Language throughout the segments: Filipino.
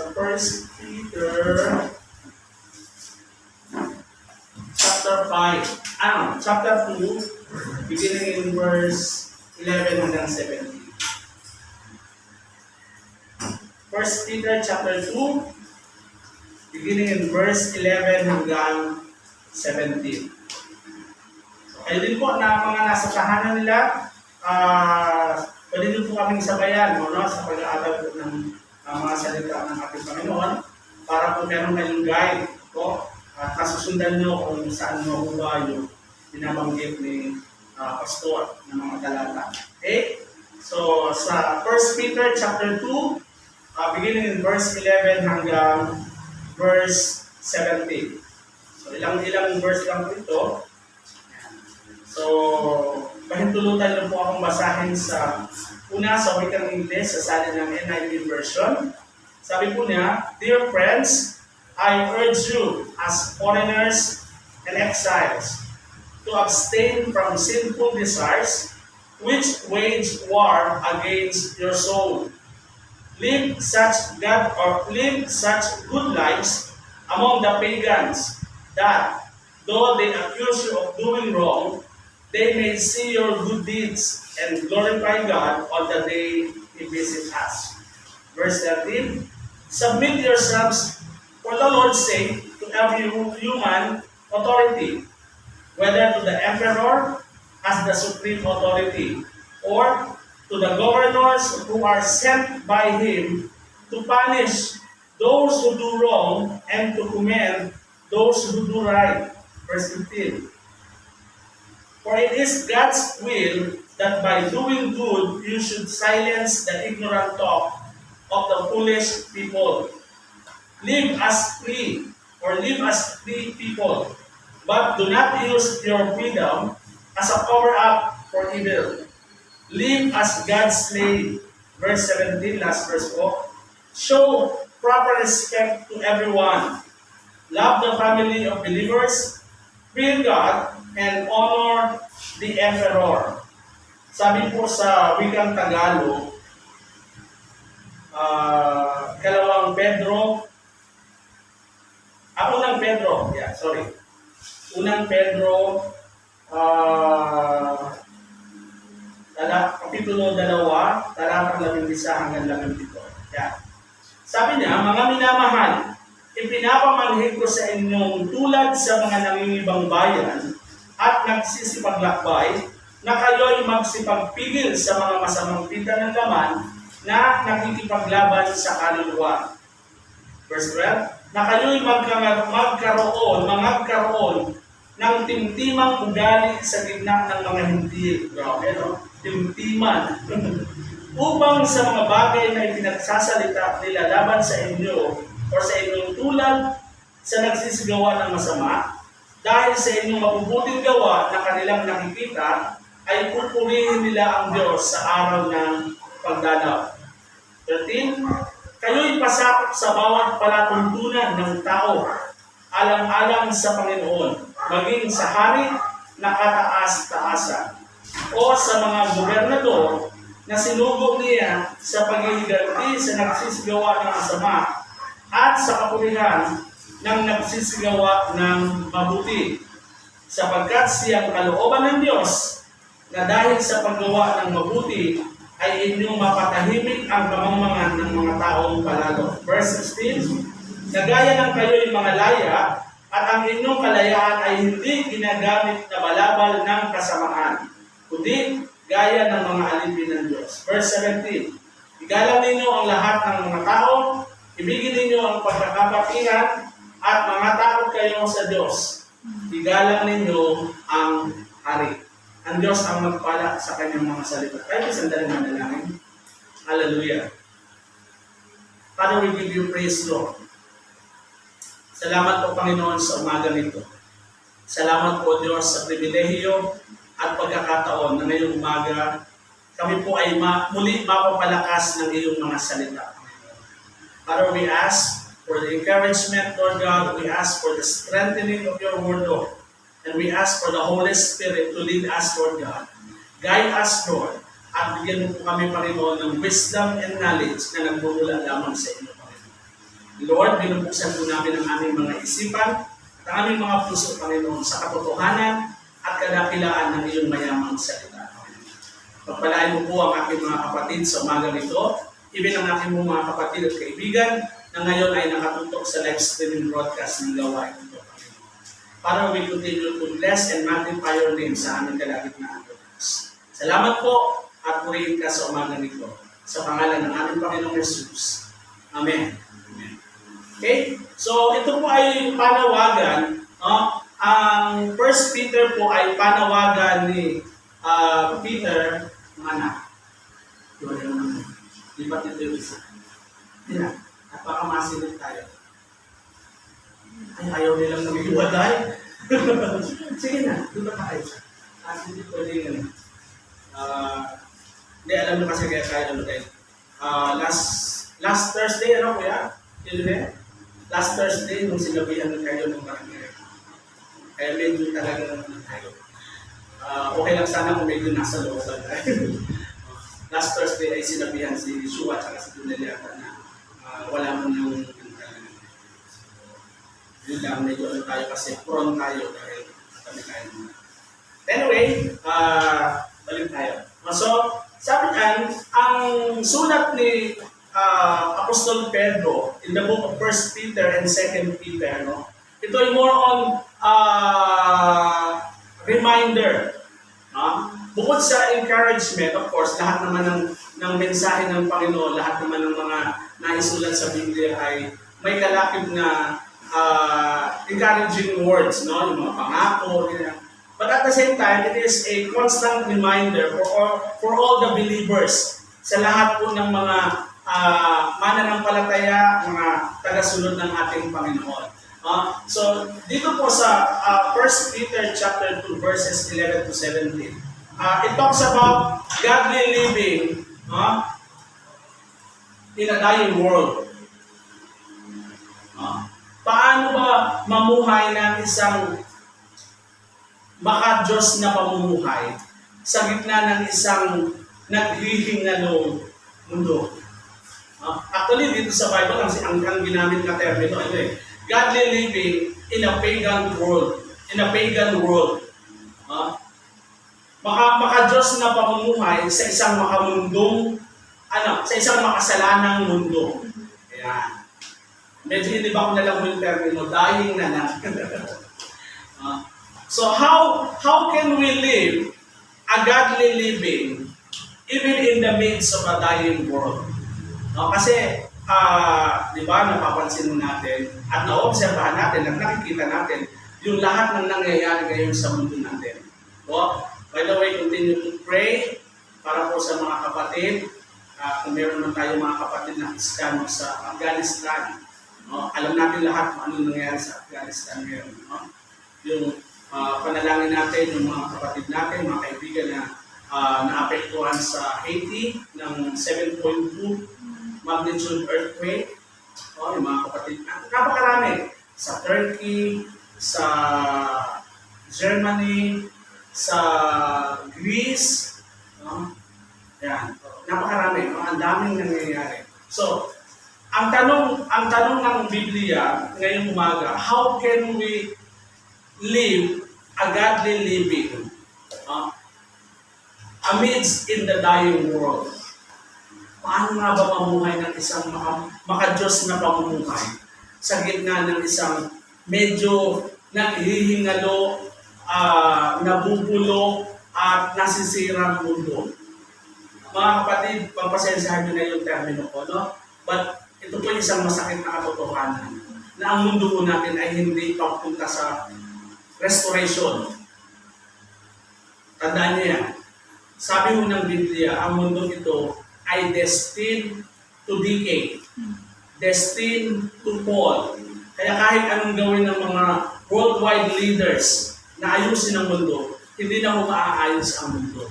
sa 1 Peter chapter 5, chapter 2, beginning in verse 11 hanggang 17. 1 Peter chapter 2, beginning in verse 11 hanggang 17. Kayo din po na mga nasa tahanan nila, pwede din po kaming sabayan sa pag-aaral po ng mga salita ng ating Panginoon para po meron kayong guide po at kasusundan nyo kung saan mo ba yung binabanggit ni Pastor ng mga talata. Okay? So, sa 1 Peter chapter 2, beginning in verse 11 hanggang verse 17. So, ilang verse lang po ito. So, pahintulutan niyo po akong basahin sa sa wikang Ingles, sa salin ng NIV version. Sabi po niya, "Dear friends, I urge you as foreigners and exiles to abstain from sinful desires which wage war against your soul. Live such good lives among the pagans that, though they accuse you of doing wrong, they may see your good deeds and glorify God on the day He visits us." Verse 13, "Submit yourselves for the Lord's sake to every human authority, whether to the emperor as the supreme authority, or to the governors who are sent by him to punish those who do wrong and to commend those who do right." Verse 15, "For it is God's will that by doing good you should silence the ignorant talk of the foolish people. Live as free people, but do not use your freedom as a cover-up for evil. Live as God's slave." Verse 17, last verse po. "Show proper respect to everyone. Love the family of believers. Fear God and honor the emperor." Sabi po sa wikang Tagalog, unang Pedro, kapitulo 2, talatang 11 hanggang 17. Sabi niya, "Mga minamahal, ipinapamanhid ko sa inyong tulad sa mga nangingibang bayan at nagsisipaglakbay, na kayo'y magsipagpigil sa mga masamang pinta ng laman na nakikipaglaban sa kaluluwa." Verse 12, "Na kayo'y magkaroon ng timtimang ugali sa gitna ng mga hindi." Grabe, no? Timtiman. "Upang sa mga bagay na ipinagsasalita nila laban sa inyo o sa inyong tulad sa nagsisigawa ng masama, dahil sa inyong mabubuting gawa na kanilang nakikita, ay pupurihin nila ang Diyos sa araw ng pagdalaw." 13, "Kayo'y pasakop sa bawat palatuntunan ng tao, alang-alang sa Panginoon, maging sa hari na kataas-taasan, o sa mga gobernador na sinugo niya sa paghihiganti sa nagsisigawa ng masama, at sa kapulihan ng nagsisigawa ng mabuti, sapagkat siyang kalooban ng Diyos na dahil sa paggawa ng mabuti ay inyong mapatahimik ang kamangmangan ng mga taong palalo." Verse 16, "Na gaya ng kayo'y mga laya, at ang inyong kalayaan ay hindi ginagamit na balabal ng kasamaan, kundi gaya ng mga alipin ng Diyos." Verse 17, "Igalang ninyo ang lahat ng mga tao, ibigin ninyo ang pagkakapatiran, at mga takot kayo sa Diyos. Igalang ninyo ang hari." Ang Diyos ang magpala sa kanyang mga salita. Tayo sandali manalangin. Hallelujah. Father, we give you praise, Lord. Salamat po, Panginoon, sa umaga nito. Salamat po, Diyos, sa pribilehiyo at pagkakataon na ngayong umaga kami po ay muli mapapalakas ng iyong mga salita. Father, we ask for the encouragement, Lord God. We ask for the strengthening of your word, Lord. And we ask for the Holy Spirit to lead us, Lord God. Guide us, Lord. At bigyan mo po kami, Panginoon, ng wisdom and knowledge na nagmumula lamang sa inyo, Panginoon. Lord, binubuksan po namin ang aming mga isipan at ang aming mga puso, Panginoon, sa katotohanan at kadakilaan ng iyong mayamang salita. Pagpalain mo po ang aking mga kapatid sa umagang ito, even ang aking mga kapatid at kaibigan na ngayon ay nakatutok sa live streaming broadcast ng gawain ito, Panginoon. Para we continue to bless and magnify your name sa aming kalagitnaan. Salamat po at purihin ka sa umagang ito. Sa pangalan ng aming Panginoong Jesus. Amen. Amen. Okay? So, ito po ay panawagan. Ang First Peter po ay panawagan ni Peter, mga anak. Di ba ito yung isa? Hindi na. At baka masilip tayo. Ay, ayaw nilang nag-iwalay. Sige na, di ba tayo? Hindi pwede yun. Hindi, alam nyo kasi kaya tayo ano tayo. Last Thursday, ano kuya? Yun eh? Last Thursday, nung sinabihan na kayo ng barangay. Kaya medyo talaga naman tayo. Okay lang sana kung medyo nasa looban tayo. Last Thursday ay sinabihan si Shua at si Duneliata na wala mo nang yun lang, medyo ano tayo kasi prone tayo dahil kami tayo muna. Anyway, balik tayo. So, sabi niyan, ang sulat ni Apostol Pedro in the book of 1 Peter and 2 Peter, no? Ito ay more on reminder. Bukod sa encouragement, of course, lahat naman ng mensahe ng Panginoon, lahat naman ng mga naisulat sa Biblia ay may kalakip na encouraging words, no? Yung mga pangako, ganyan. But at the same time, it is a constant reminder for all the believers, sa lahat po ng mga mananampalataya, mga tagasunod ng ating Panginoon. So, dito po sa 1 Peter chapter 2, verses 11 to 17, it talks about godly living in a dying world. Paano ba mamuhay ng isang maka-Diyos na pamumuhay sa gitna ng isang naghihingalong mundo? Actually, dito sa Bible, ang ginamit na termino, godly living in a pagan world. In a pagan world. Maka-Diyos na pamumuhay sa isang makamundong, sa isang makasalanang mundo. Ayan. Medyo hindi ba ko nalang yung termino, dying na na. So how can we live a godly living even in the midst of a dying world? Kasi, di ba, napapansin natin at naobserbahan natin at nakikita natin yung lahat ng nangyayari ngayon sa mundo natin. By the way, continue to pray para po sa mga kapatid. Kung meron man tayo mga kapatid na Kristiyano sa Afghanistan, alam natin lahat kung ano nangyayari sa Afghanistan ngayon. Yung panalangin natin, yung mga kapatid natin, mga kaibigan na naapektuhan sa Haiti ng 7.2 magnitude earthquake. Yung mga kapatid, napakarami. Sa Turkey, sa Germany, sa Greece. Yan. Napakarami. Ang daming nangyayari. So, ang tanong ng Biblia ngayong umaga, how can we live a godly living amidst in the dying world? Paano nga ba mamuhay ng isang maka-Diyos na pamumuhay sa gitna ng isang medyo naghihingalo, nabubulo at nasisirang mundo? Mga kapatid, pagpasensyahan nyo na yung termino ko, no? But ito po isang masakit na katotohanan na ang mundo po natin ay hindi papunta sa restoration. Tandaan niyo yan. Sabi mo ng Biblia, ang mundo ito ay destined to decay. Destined to fall. Kaya kahit anong gawin ng mga worldwide leaders na ayusin ang mundo, hindi na maaayos ang mundo.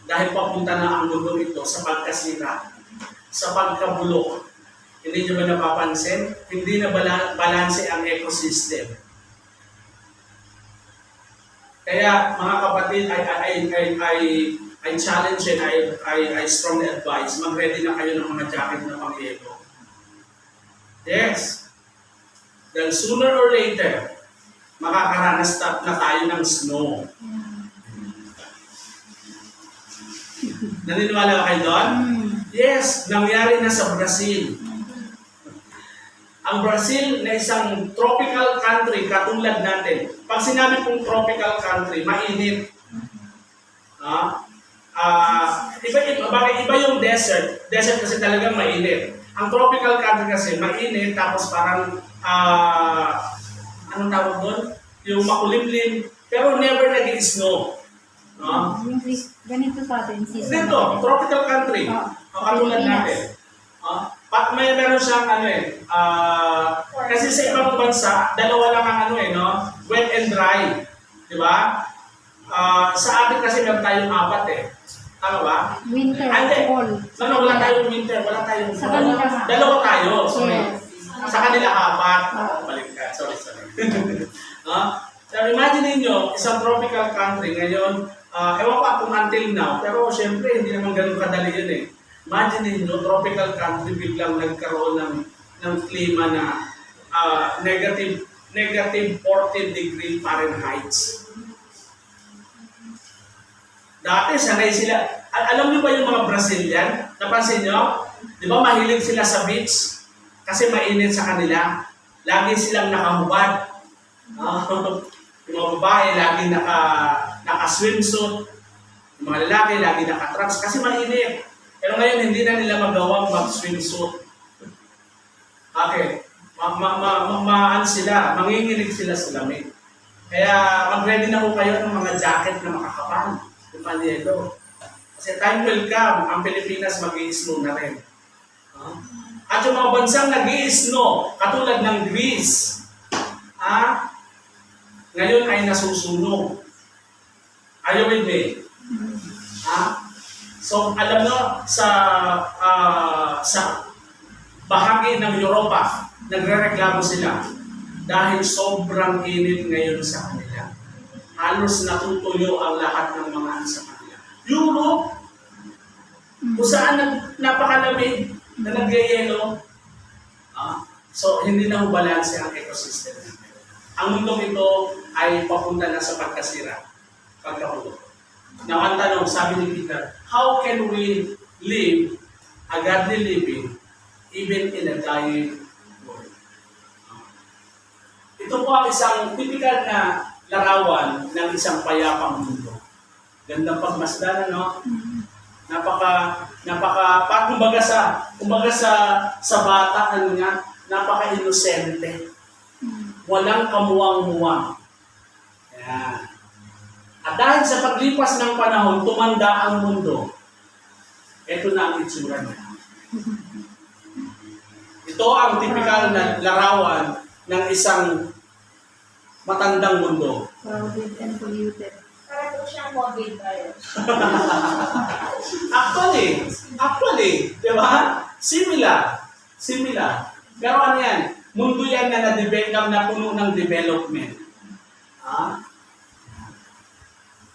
Dahil papunta na ang mundo ito sa pagkasira, sa pagkabulok. Hindi nyo ba napapansin? Hindi na balanse ang ecosystem. Kaya mga kapatid, I challenge and I strongly advise, mag-ready na kayo ng mga jacket na pang-yelo. Yes. Then sooner or later, makakaranas na tayo ng snow. Naniniwala ka kayo doon? Yes, nangyari na sa Brazil. Ang Brazil na isang tropical country katulad natin. Pag sinabi pong tropical country, mainit. Iba yung desert. Desert kasi talagang mainit. Ang tropical country kasi mainit, tapos parang, anong tawag doon? Yung makulimlim, pero never nag-i-snow. Ganito sa atin, season. Dito, tropical country. Katulad natin. Meron siyang kasi sa ibang bansa, dalawa lang ang wet and dry. Di ba? Sa atin kasi meron tayong apat eh. Tama ba? Winter, fall. Wala tayong winter, wala tayong Sa fall. kanila. Dalawa tayo, sorry. Yes. Sa kanila apat. Balik ka, sorry. So imagine niyo isang tropical country ngayon, ewan ko kung until now, pero syempre hindi naman ganun kadali yun eh. Imagine niyo tropical country biglang nagkaroon ng klima na negative 14 degree Fahrenheit. Dati sanay sila. Alam niyo ba yung mga Brazilian? Napansin niyo? Di ba mahilig sila sa beach? Kasi mainit sa kanila. Lagi silang nakahubad. Yung mga babae lagi naka-swimsuit. Yung mga lalaki lagi naka-trunks kasi mainit. Pero ngayon hindi na nila magawang mag-swimsuit. Okay. Manginginig sila sa lamig. Kaya mag-ready na po kayo ng mga jacket na makakapal. Yung panyelo. Kasi time will come, ang Pilipinas mag-i-snow na rin. At yung mga bansang nag-i-snow, katulad ng Greece, ngayon ay nasusunog. Are you with me? So, alam nyo, sa bahagi ng Europa, nagre-reklamo sila dahil sobrang init ngayon sa kanila. Halos natutuyo ang lahat ng mga sa kanila. Europe, kung saan napakalamig na nagyayelo, so hindi na balanse ang ecosystem. Ang mundong ito ay papunta na sa pagkasira, pagkahulog. Now, ang tanong, sabi ni Peter, how can we live a godly living even in a dying world? Ito po ang isang typical na larawan ng isang payapang mundo. Gandang pagmasdan, no? Kumbaga sa bata, napaka-inosente. Walang kamuwang-muwang. Ayan. At dahil sa paglipas ng panahon, tumanda ang mundo. Ito na ang itsura niya. Ito ang typical na larawan ng isang matandang mundo. Crowded and polluted. Parang po siyang COVID virus. Actually, di ba? Similar. Pero ano yan? Mundo yan na na-develop, na puno ng development.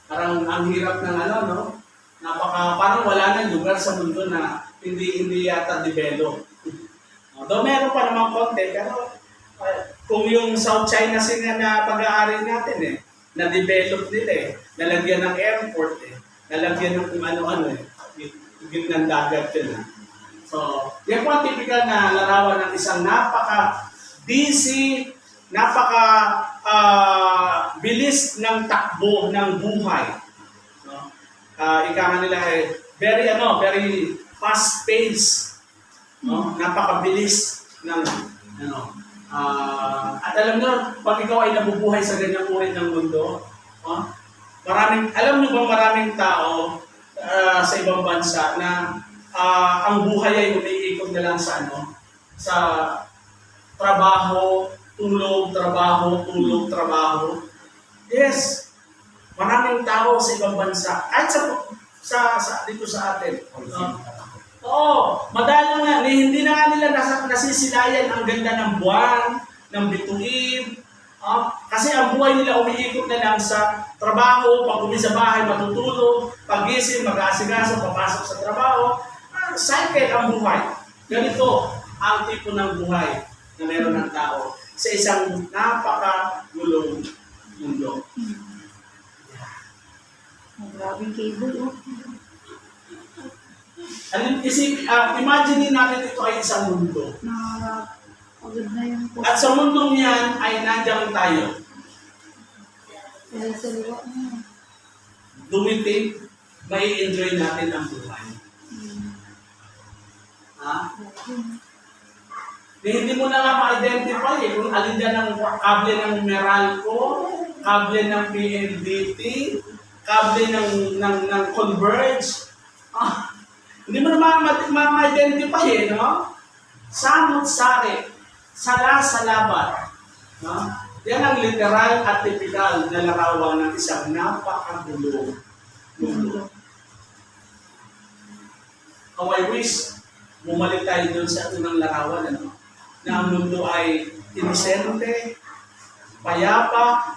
Parang ang hirap ng no? Parang wala nang lugar sa mundo na hindi yata develop. Though meron pa naman konti, pero kung yung South China Sea na pag-aari natin na-develop nila nalagyan ng airport nalagyan ng kung ano-ano gitnang dagat yun. So, yan po ang typical na larawan ng isang napaka-busy, bilis ng takbo ng buhay. No? Ika nga nila very fast pace. No? Napakabilis ng at alam nyo, pag ikaw ay nabubuhay sa ganyang uri ng mundo, alam nyo bang maraming tao sa ibang bansa na ang buhay ay umiikot na lang sa sa trabaho, tulog, trabaho. Yes. Maraming tao sa ibang bansa. Kahit dito sa atin. Madalang nga. Hindi na nga nila nasisilayan ang ganda ng buwan, ng bituin. Kasi ang buhay nila umiikot na lang sa trabaho, pag uwi sa bahay, matutulog, pag-gising, mag-aasikaso, papasok sa trabaho. Cycle ang buhay. Ganito ang tipo ng buhay na meron ng tao sa isang napakagulong mundo. Grabing cable, oh. Imagine natin ito ay isang mundo. Pagod na yung post. At sa mundong yan ay nandiyan tayo. Dahil sa luwa mo. Dumiting, may enjoy natin ang buhay. Ha? Hindi mo na nga ma-identify kung alin dyan ang kable ng Meralco, kable ng PLDT, kable ng Converge. Hindi mo na ma-identify no? Samot-sari, sala-salabat. No? Yan ang literal at typical na larawan ng isang napakagulong mundo. How I wish bumalik tayo doon sa unang larawan, ano? Na ang mundo ay inisente, payapa,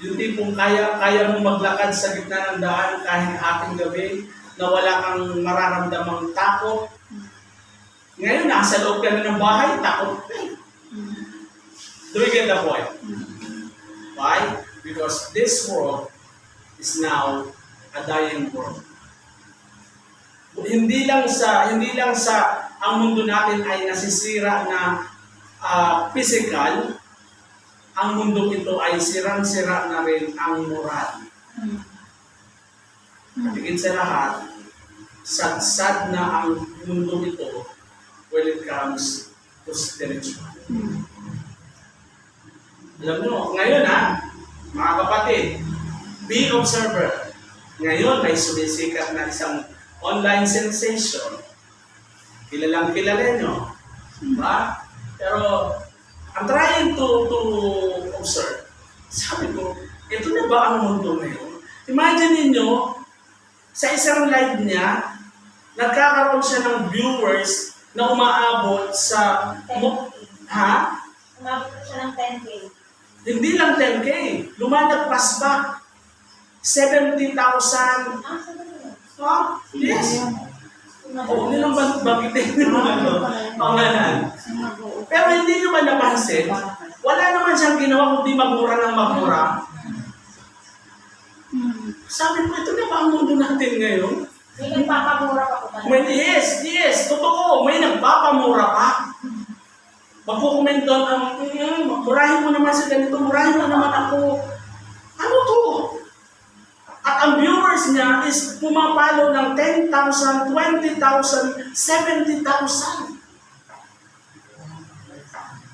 yung tipong kaya mong maglakad sa gitna ng daan kahit ating gabi, na wala kang mararamdamang takot. Ngayon, nasa loob ka na ng bahay, takot ka. Do we get the point? Why? Because this world is now a dying world. Hindi lang sa ang mundo natin ay nasisira na physical, ang mundo ito ay sirang-sira na rin ang moral. Higit sa lahat, sad na ang mundo ito when it comes to spiritual. Alam nyo, ngayon mga kapatid, be observer. Ngayon may sumisikat na isang online sensation. Kilalang kilala nyo. Diba? Pero, I'm trying to observe. Sabi ko, ito na ba ang mundo ngayon? Imagine niyo sa isang live niya, nagkakaroon siya ng viewers na umaabot sa... Ha? Umabot ko siya ng 10K. Hindi lang 10K. Lumalagpas pa. 70,000. Yes. Oo, nilang bagitin yung pangalan. Pero hindi nyo ba napansin? Wala naman siyang ginawa kundi magmura ng magmura. Sabi ko, ito na ba ang mundo natin ngayon? May nagpapamura pa ko ba? Yes, totoo. May nagpapamura pa. Magkukomment doon ang, murahin mo naman sa ganito, murahin mo naman ako. Ano to? At ang viewers niya is pumapalo ng 10,000, 20,000, 70,000.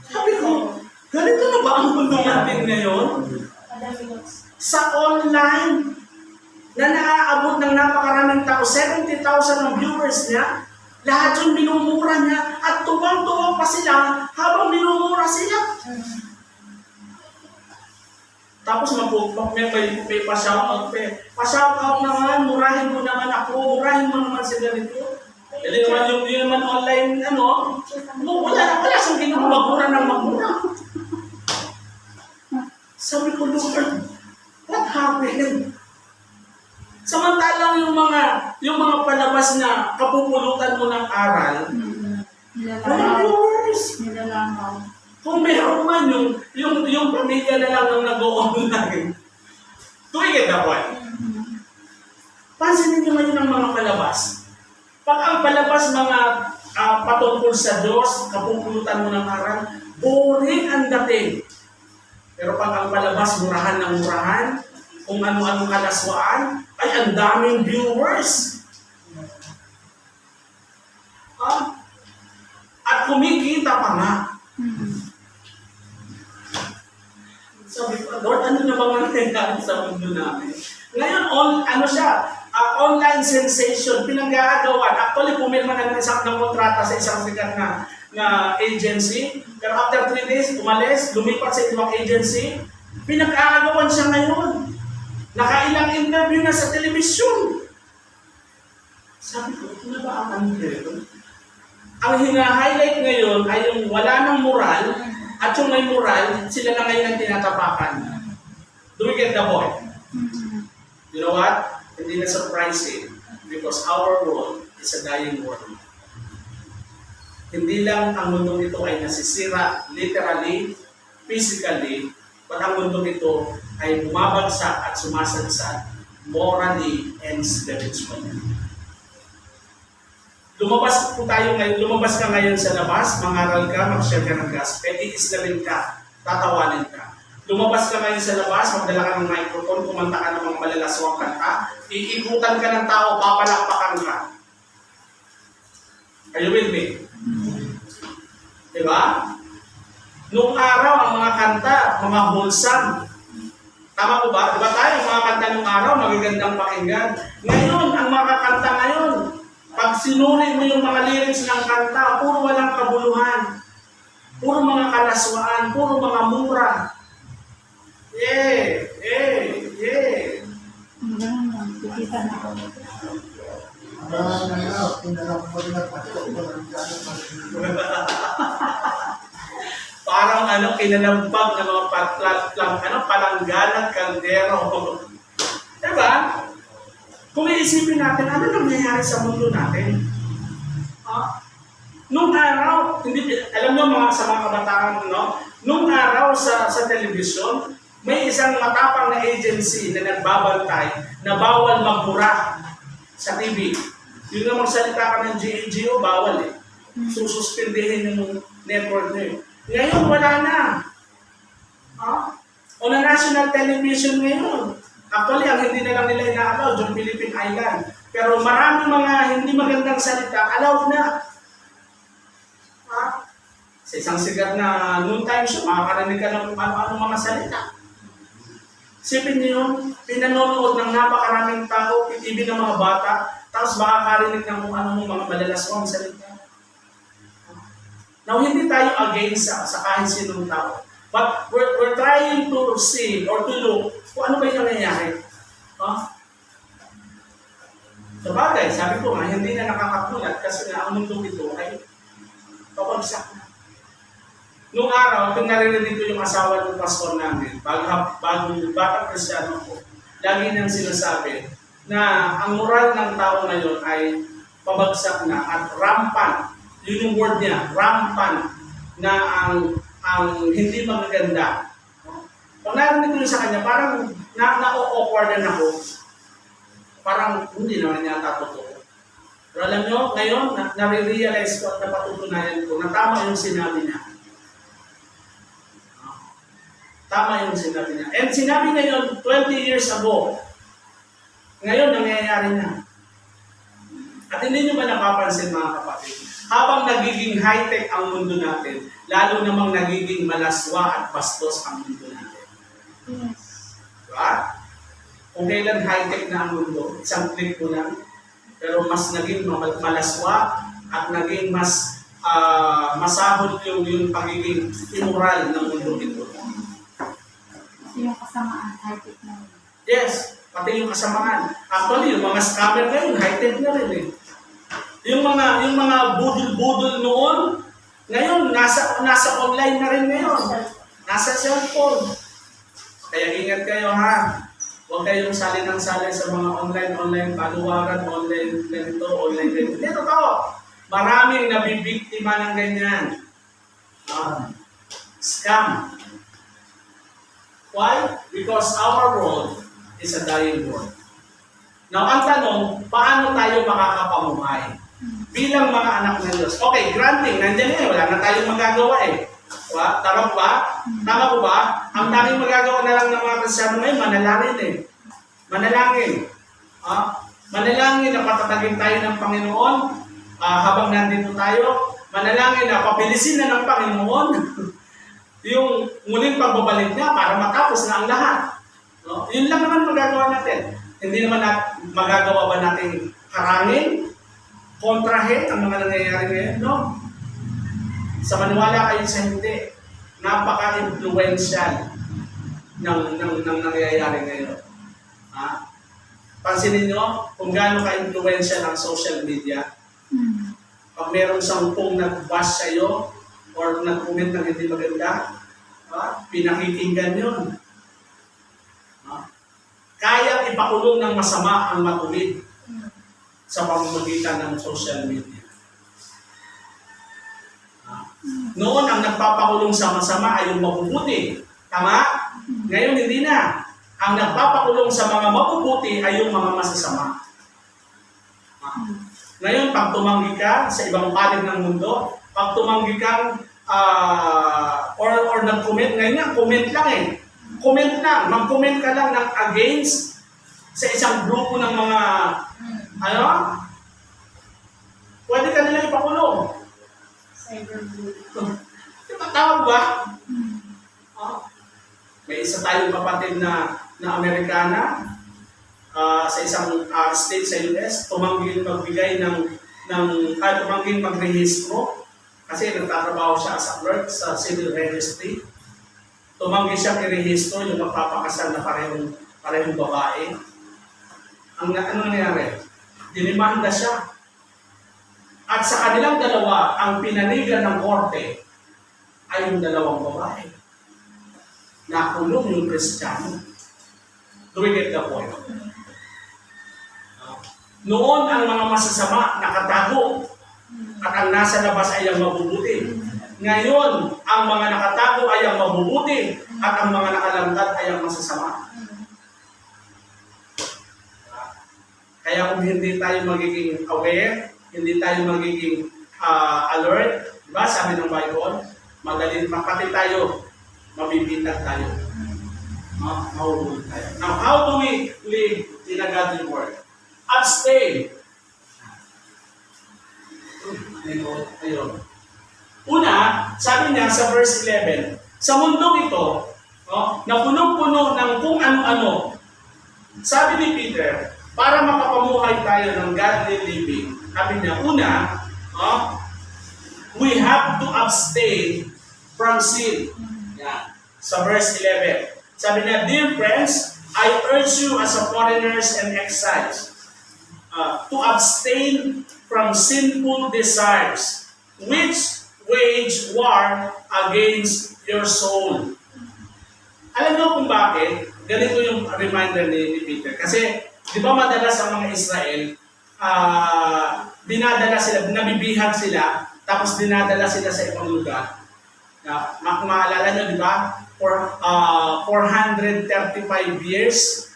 Sabi ko, ganito na ba ang mundo natin ngayon? Sa online, na naaabot ng napakaraming tao, 70,000 ang viewers niya, lahat yung minumura niya at tuwang-tuwang pa sila habang minumura sila. Tapos may pa-shoutout pa. Pa-shoutout naman, murahin mo naman ako, murahin mo naman si ganito. Hindi naman yung naman online, wala siyang ginawa magmura ng magmura. Sabi ko, Lord, what happened? Samantalang yung mga palabas na kapupulutan mo ng aral, Nilalangaw. kung meron man yung pamilya na lang ang nag-o-online. Do you get the point? Pansinin nyo ngayon ang mga palabas. Pag ang palabas mga patungkol sa Diyos, kapupulutan mo ng aral, boring ang dating. Pero pag ang palabas murahan ng murahan, kung ano-ano kalaswaan, ay ang daming viewers. At kumikita pa nga. Sabi ko, Lord, ano na ba nangyayari sa mundo namin? Ngayon, online sensation, pinag-aagawan. Actually, pumirma na ng kontrata sa isang sikat na agency. Pero after 3 days, umalis, lumipat sa ibang agency. Pinag-aagawan siya ngayon. Nakailang interview na sa telebisyon. Sabi ko, ito na ba ang anghel? Ang hina-highlight ngayon ay yung wala ng moral at yung may moral, sila na ngayon ang tinatapakan. Do we get the point? You know what? Hindi na surprising because our world is a dying world. hindi lang ang mundong ito ay nasisira literally, physically, but ang mundong ito ay bumabagsak at sumasagsag morally and spiritually. Lumabas po tayo ngayon, lumabas ka ngayon sa labas, mangaral ka, mag-share ka ng gospel, iislamin ka, tatawanin ka. Lumabas ka ngayon sa labas, magdala ka ng microphone, kumanta ka ng mga malalaswang kanta, iikutan ka ng tao, papalakpakan ka. Are you with me? Diba? Noong araw, ang mga kanta, mga wholesome. Tama po ba? Diba tayo, ang mga kanta noong araw, magagandang pakinggan. Ngayon, ang mga kanta ngayon, pag sinuri mo yung mga lyrics ng kanta, puro walang kabuluhan. Puro mga kalaswaan, puro mga mura. Ganun lang. Kikita na ako. Parang kinalampag na mga patlat-lang, palangganan, kaldero. Diba? Kung iisipin natin, ano nangyayari sa mundo natin? Nung araw, alam nyo sa mga kabataan, no? Nung araw sa telebisyon, may isang matapang na agency na nagbabantay na bawal magmura sa TV. Yung na magsalita ka ng GAGO, bawal eh. Sususpindihin yung network nyo. Ngayon, wala na. O na national television ngayon. Actually, ang hindi na lang nila ina-allow, yung Philippine Island. Pero maraming mga hindi magandang salita, allowed na. Sa isang sigat na noon time show, makakarinig ka ng ano-ano mga salita. Sipin niyo yun, pinanonood ng napakaraming tao, TV ng mga bata, tapos makakarinig ng kung ano mga malalaswang salita. Now, hindi tayo against sa kahit sinong tao. But we're trying to see or to look kung ano ba yung nangyayari. Sabagay, sabi ko nga, hindi na nakakakulat kasi nga ang mundo ito ay pabagsak na. Noong araw, kung naririnig ko yung asawa ng pastor namin, bago batang Kristiyano ko, lagi nang sinasabi na ang moral ng tao ngayon ay pabagsak na at rampant. Yun yung word niya, rampant na ang hindi magaganda. Pag narinig ko yun sa kanya, parang na-awkward na ako. Parang hindi naman yata totoo. Pero alam nyo, ngayon, nare-realize ko at napatutunayan ko na tama yung sinabi niya. Tama yung sinabi niya. And sinabi niya yun 20 years ago. Ngayon, nangyayari na. At hindi nyo ba napapansin mga kapatid? Habang nagiging high-tech ang mundo natin, lalo namang nagiging malaswa at bastos ang mundo natin. Yes. Diba? Kung kailan high-tech na ang mundo, isang click mo lang, pero mas naging malaswa at naging mas masahol yung pagiging immoral ng mundo ito. Yung kasamaan, high-tech na rin. Yes, pati yung kasamaan. Actually, yung mga scammer ngayon, high-tech na rin eh. Yung mga budol-budol noon, ngayon, nasa online na rin ngayon. Nasa cellphone. Kaya ingat kayo ha. Huwag kayong sali ng sali sa mga online paluwaran, online ganito, online ganito. Ito to. Maraming nabibiktima ng ganyan. Scam. Why? Because our world is a dying world. Now, ang tanong, paano tayo makakapamuhay? Bilang mga anak ng Diyos. Okay, granting, nandiyan eh, wala na tayong magagawa eh. Diba? Tama ba? Tama po ba? Ang tanging magagawa na lang ng mga Kristyano ngayon, manalangin eh. Manalangin. Manalangin na patatagin tayo ng Panginoon habang nandito tayo. Manalangin na pabilisin na ng Panginoon yung muling pagbabalik niya para matapos na ang lahat. No? Yun lang naman magagawa natin. Hindi naman magagawa ba natin harangin, kontrahin ang mga nangyayari ngayon? No? Sa maniwala kayo sa hindi, napaka-influential ng nangyayari ngayon. Pansinin nyo kung gaano ka-influential ang social media. Pag meron 10 nag-bash sa'yo, or nag-comment ng hindi maganda, pinakikinggan yun. Kaya ipakulong ng masama ang matuwid sa pamamagitan ng social media. Noon, ang nagpapakulong sa masama ay yung mabubuti. Tama? Ngayon, hindi na. Ang nagpapakulong sa mga mabubuti ay yung mga masasama. Ngayon, pag tumanggi ka sa ibang panig ng mundo, pag tumanggi kang or nag-comment, ngayon nga, comment lang eh. Comment lang, mag-comment ka lang ng against sa isang grupo ng mga, pwede ka nila ipakulong. Cyberbullying. Diba tawag ba? May isa tayong kapatid na Amerikana sa isang state sa US, tumangging magbigay tumangging magrehistro kasi nagtatrabaho siya as a clerk sa civil registry. Tumanggi siya i-rehistro yung magpapakasal na parehong babae. Ano nangyari? Dinimanda siya. At sa kanilang dalawa, ang pinanigan ng korte ay yung dalawang babae. Nakulong yung Kristiyano. Do we get the point? Noon ang mga masasama nakatago at ang nasa labas ay ang mabubuti. Ngayon, ang mga nakatago ay ang mabubuti at ang mga nakalantad ay ang masasama. Kaya kung hindi tayo magiging aware, hindi tayo magiging alert, diba? Sabi ng Bible, magaling pati tayo, mabibitag tayo. Mahuhuli tayo. Now, how do we live in a godly world? Abstain. Ayun. Una, sabi niya sa verse 11, sa mundong ito, na punong-puno ng kung ano-ano, sabi ni Peter, para makapamuhay tayo ng godly living, sabi niya, una, we have to abstain from sin. Yan. Sa verse 11. Sabi niya, dear friends, I urge you as a foreigners and exiles to abstain from sinful desires, which wage war against your soul. Alam niyo kung bakit? Ganito yung reminder ni Peter. Kasi, di ba madalas ang mga Israel, dinadala sila, nabibihag sila, tapos dinadala sila sa ibang lugar. Maalala nyo, di ba? For 435 years,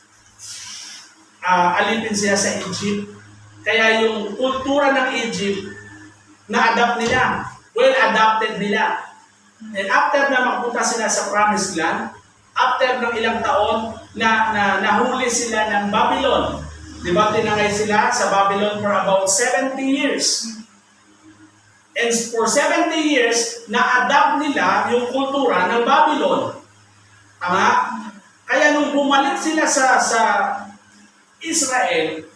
alipin sila sa Egypt. Kaya yung kultura ng Egypt, na-adapt nila. Well-adapted nila. And after na magpunta sila sa Promised Land, after ng ilang taon, nahuli sila ng Babylon. Di ba tinangay sila sa Babylon for about 70 years. And for 70 years, na-adapt nila yung kultura ng Babylon. Tama? Kaya nung bumalik sila sa Israel,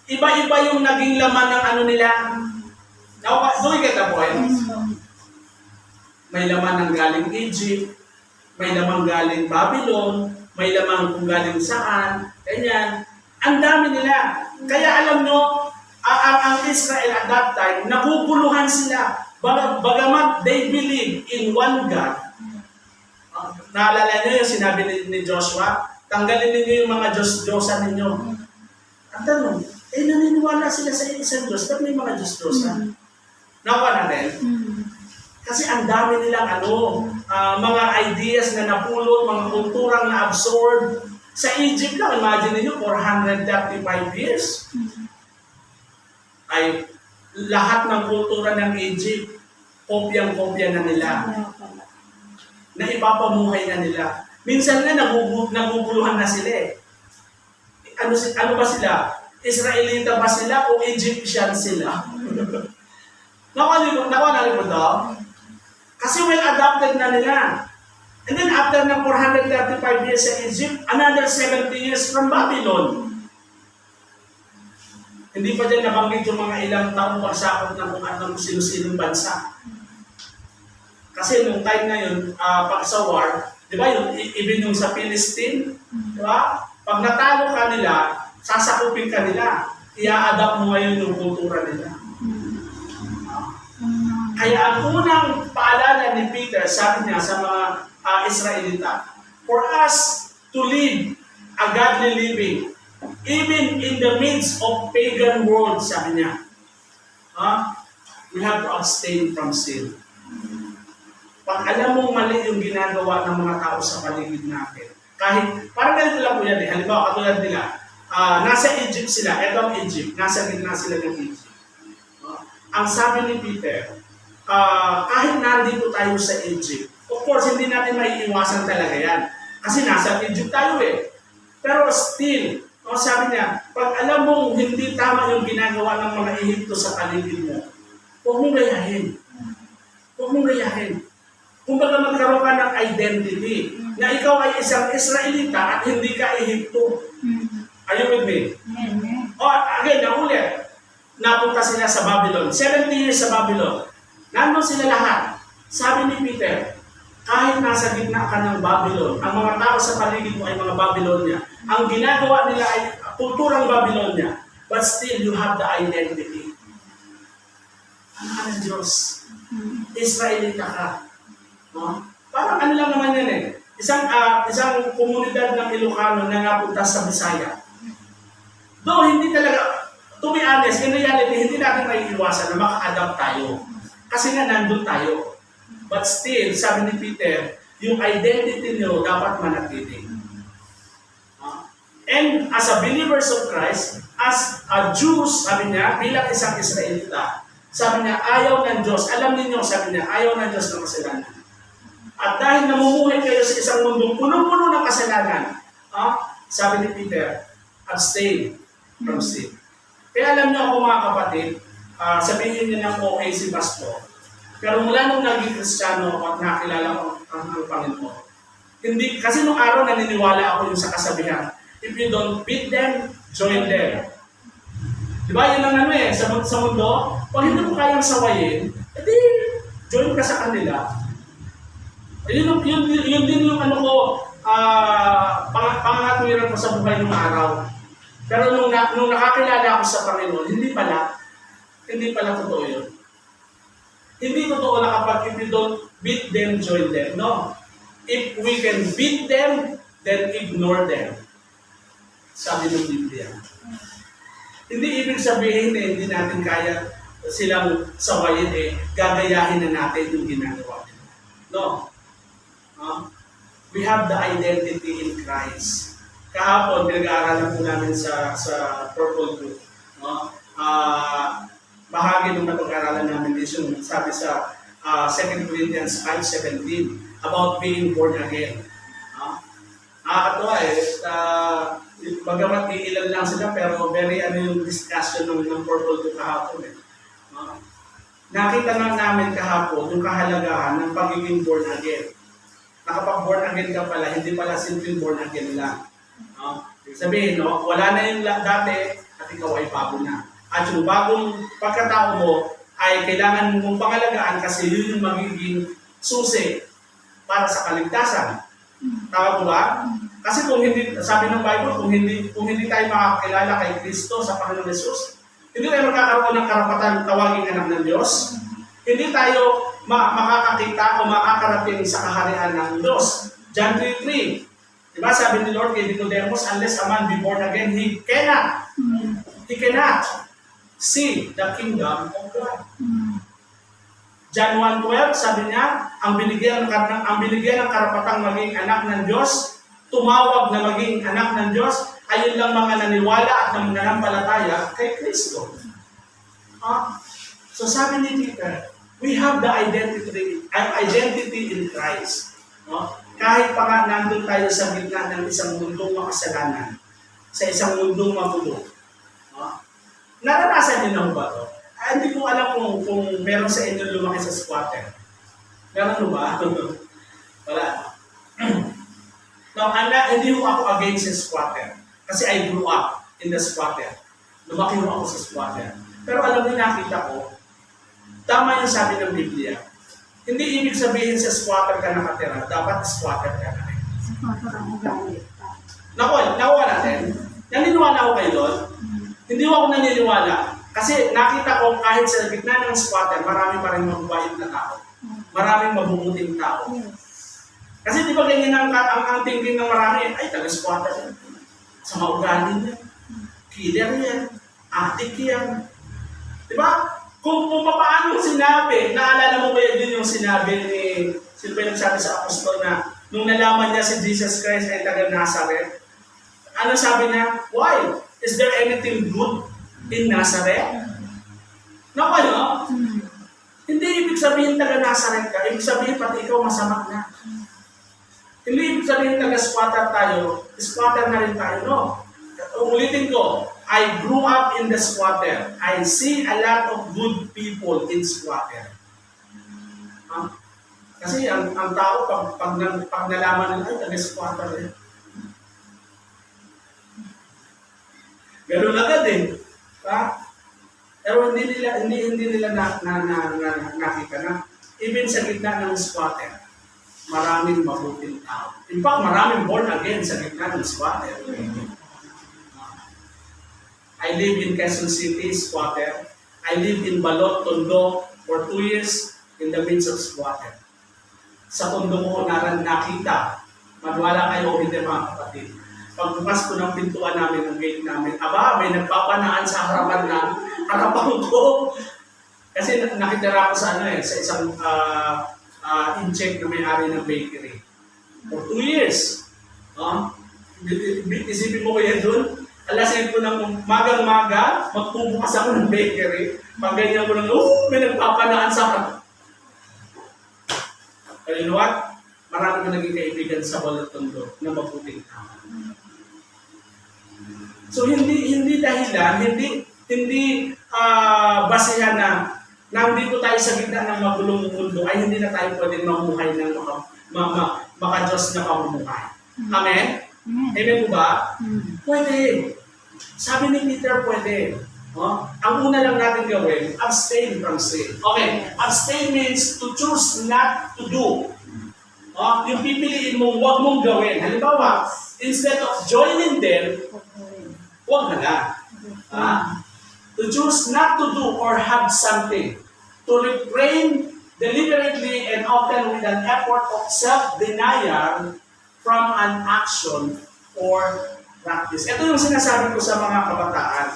iba-iba yung naging laman ng ano nila. Now, do you get the point? May laman ng galing Egypt, may laman galing Babylon, may laman kung galing saan, ganyan. Ang dami nila. Kaya alam nyo, ang Israel at that time, naguguluhan sila. Bagamat they believe in one God. Naalala nyo yung sinabi ni Joshua, tanggalin ninyo yung mga Diyos-Diyosan ninyo. Ang tanong, naniniwala sila sa isang Diyos, ba't may mga Diyos-Diyosan? Nawa na rin. Kasi ang dami nilang mga ideas na napulot, mga kulturang na-absorb. Sa Egypt lang, imagine niyo 435 years. Ay lahat ng kultura ng Egypt, kopyang-kopya na nila. Na ipapamuhay na nila. Minsan nga, naguguluhan na sila eh. Ano ba sila? Israelita ba sila o Egyptian sila? Nakuha mo to? Kasi well-adapted na nila. And then after ng 435 years sa Egypt, another 70 years from Babylon. Hindi pa dyan nabanggit yung mga ilang taong pagsakot ng kung anong sino-sinong bansa. Kasi nung time na yun, pag sa war, di ba even yung sa Palestine, di ba? Pag natalo ka nila, sasakupin ka nila. I-a-adapt mo ngayon yung kultura nila. Kaya ang unang paalala ni Peter, sabi niya sa mga Israelita, for us to live a godly living, even in the midst of pagan world, sabi niya, we have to abstain from sin. Pag alam mong mali yung ginagawa ng mga tao sa paligid natin, kahit, parang ganito lang po yan eh, halimbawa katulad nila, nasa Egypt sila, eto ang Egypt, nasa gitna sila ng Egypt. Ang sabi ni Peter, kahit nandito tayo sa Egypt, of course, hindi natin maiiwasan talaga yan. Kasi nasa Egypt tayo eh. Pero still, sabi niya, pag alam mong hindi tama yung ginagawa ng mga Ehipto sa paligid mo, huwag mong gayahin. Huwag mong gayahin. Kung baga magkaroon ka ng identity na ikaw ay isang Israelita at hindi ka Ehipto. Are you with me? Amen. Again, naulit. Napunta sila sa Babylon. 70 years sa Babylon. Nandun sila lahat. Sabi ni Peter, kahit nasa gitna ka ng Babylon, ang mga tao sa paligid mo ay mga Babylonia. Ang ginagawa nila ay kulturang Babylonia. But still, you have the identity. Anak ka ng Diyos. Israelita ka. No? Parang ano lang naman yan eh. Isang komunidad ng Ilocano na napunta sa Bisaya. Though hindi talaga, to be honest, in reality, hindi natin maiiwasan na maka-adapt tayo. Kasi nga nandun tayo. But still, sabi ni Peter, yung identity nyo dapat manatili. And as a believers of Christ, as a Jews, sabi niya, bilang isang Israelita, sabi niya, ayaw ng Diyos. Alam niyo, sabi niya, ayaw ng Diyos ng kasalanan. At dahil namumuhay kayo sa isang mundong punong-puno ng kasalanan, sabi ni Peter, abstain from sin. Kaya alam niyo ako mga kapatid, sabihin niyo ng okay si Pastor, pero mula nung naging Kristiyano at nakilala ko ang Panginoon, hindi, kasi nung araw naniniwala ako yung sa kasabihan, if you don't beat them, join them. Diba? Yun ang ano eh, sa mundo, pag hindi mo kayang sawayin, edi join ka sa kanila. Yun din yung ano ko, pangatwiran ko sa buhay ng araw. Pero nung nakakilala ako sa Panginoon, hindi pala totoo yun. Hindi totoo na kapag if you don't beat them, join them. No. If we can beat them, then ignore them. Sabi ng Biblia. Hindi ibig sabihin na hindi natin kaya silang sawayin gagayahin na natin yung ginagawa nila. No. We have the identity in Christ. Kahapon, pinag-aaralan po namin sa Purple Group. Bahagi ng napag-aaralan namin is yung sabi sa 2 Corinthians 5:17 about being born again. Nakakatawa bagamat iilan lang sila pero very yung discussion ng Purple Group kahapon Nakita na namin kahapon yung kahalagahan ng pagiging born again. Nakapag-born again ka pala, hindi pala simple born again lang. Sabihin, wala na yung dati at ikaw ay bago na. At yung bagong pagkatao mo ay kailangan mong pangalagaan kasi yun yung magiging susi para sa kaligtasan. Tama po ba? Kasi kung hindi, sabi ng Bible, kung hindi tayo makakilala kay Kristo sa Panginoon Jesus, hindi tayo magkakaroon ng karapatan tawaging anak ng Diyos. Hindi tayo makakakita o makakarating sa kaharian ng Diyos. John 3:3. Diba sabi ni Lord kay Nicodemus, unless a man be born again, he cannot see the kingdom of God. John 1:12, sabi niya, ang binigyan ng karapatang maging anak ng Diyos, tumawag na maging anak ng Diyos, ay yun lang mga naniwala at nananampalataya kay Kristo. So sabi ni Peter, we have the identity in Christ. Kahit pa nga nandun tayo sa gitna ng isang mundong makasalanan, sa isang mundong magulo. Naranasan niyo na ba ito? Hindi ko alam kung meron sa inyo lumaki sa squatter. Meron ba? Wala. Hindi ko ako against sa squatter. Kasi I grew up in the squatter. Lumaki ako sa squatter. Pero alam niyo, nakita ko, tama yung sabi ng Biblia. Hindi ibig sabihin sa squatter ka nakatira, dapat squatter ka na rin. Nakuha natin. Naniniwala ako kayo doon. Hindi ako naniniwala. Kasi nakita ko kahit sa gitna ng squatter, marami pa rin mababait na tao. Maraming mabubuting tao. Kasi di ba ganyan ang thinking ng marami, ay taga-squatter yan. Sa maugali niya. Killer yan. Atik yan. Di ba? Kung paano sinabi, naalala mo ba yun yung sinabi Sino ba yung nagsabi sa apostol na nung nalaman niya si Jesus Christ ay taga Nazareth, ano sabi niya? Why? Is there anything good in Nazareth? Naku, no? Hindi ibig sabihin taga Nazareth ka, ibig sabihin pati ikaw masama na. Hindi ibig sabihin taga-squatter tayo, squatter na rin tayo, no? Ulitin ko, I grew up in the squatter. I see a lot of good people in squatter. Kasi ang tao, pag nalaman nila, ay taga-squatter eh. Ganun agad eh. Pero hindi nila nakita na even sa gitna ng squatter, maraming mabuting tao. In fact, maraming born again sa gitna ng squatter. I live in Quezon City, squatter. I live in Balot, Tondo for 2 years in the midst of squatter. Sa Tondo ko nakita, maniwala kayo o hindi mga kapatid. Pagbukas ko ng pintuan namin, ng gate namin, may nagpapanaan sa harapan ko. Kasi nakitira ako sa sa isang in-check na may-ari ng bakery. For 2 years. Isipin mo ko yan doon? Alasin ko ng magang-maga, magpubukas ako ng bakery. Pag ganyan ko lang, may nagpapanaan sa harapan. Pero you know what? Marami ko naging kaibigan sa Balot Tondo na mabuting tao. So hindi dahilan, hindi basehan na nandito tayo sa gitna ng magulong mundo ay hindi na tayo pwedeng mamuhay ng maka-Diyos na pamumuhay. Amen? Amen po ba? Pwede. Sabi ni Peter, pwede. Ang una lang natin gawin, abstain from sin. Okay, abstain means to choose not to do. Yung pipiliin mong huwag mong gawin. Halimbawa, instead of joining them, huwag na lang. To choose not to do or have something. To refrain deliberately and often with an effort of self-denial from an action or practice. Ito yung sinasabi ko sa mga kabataan.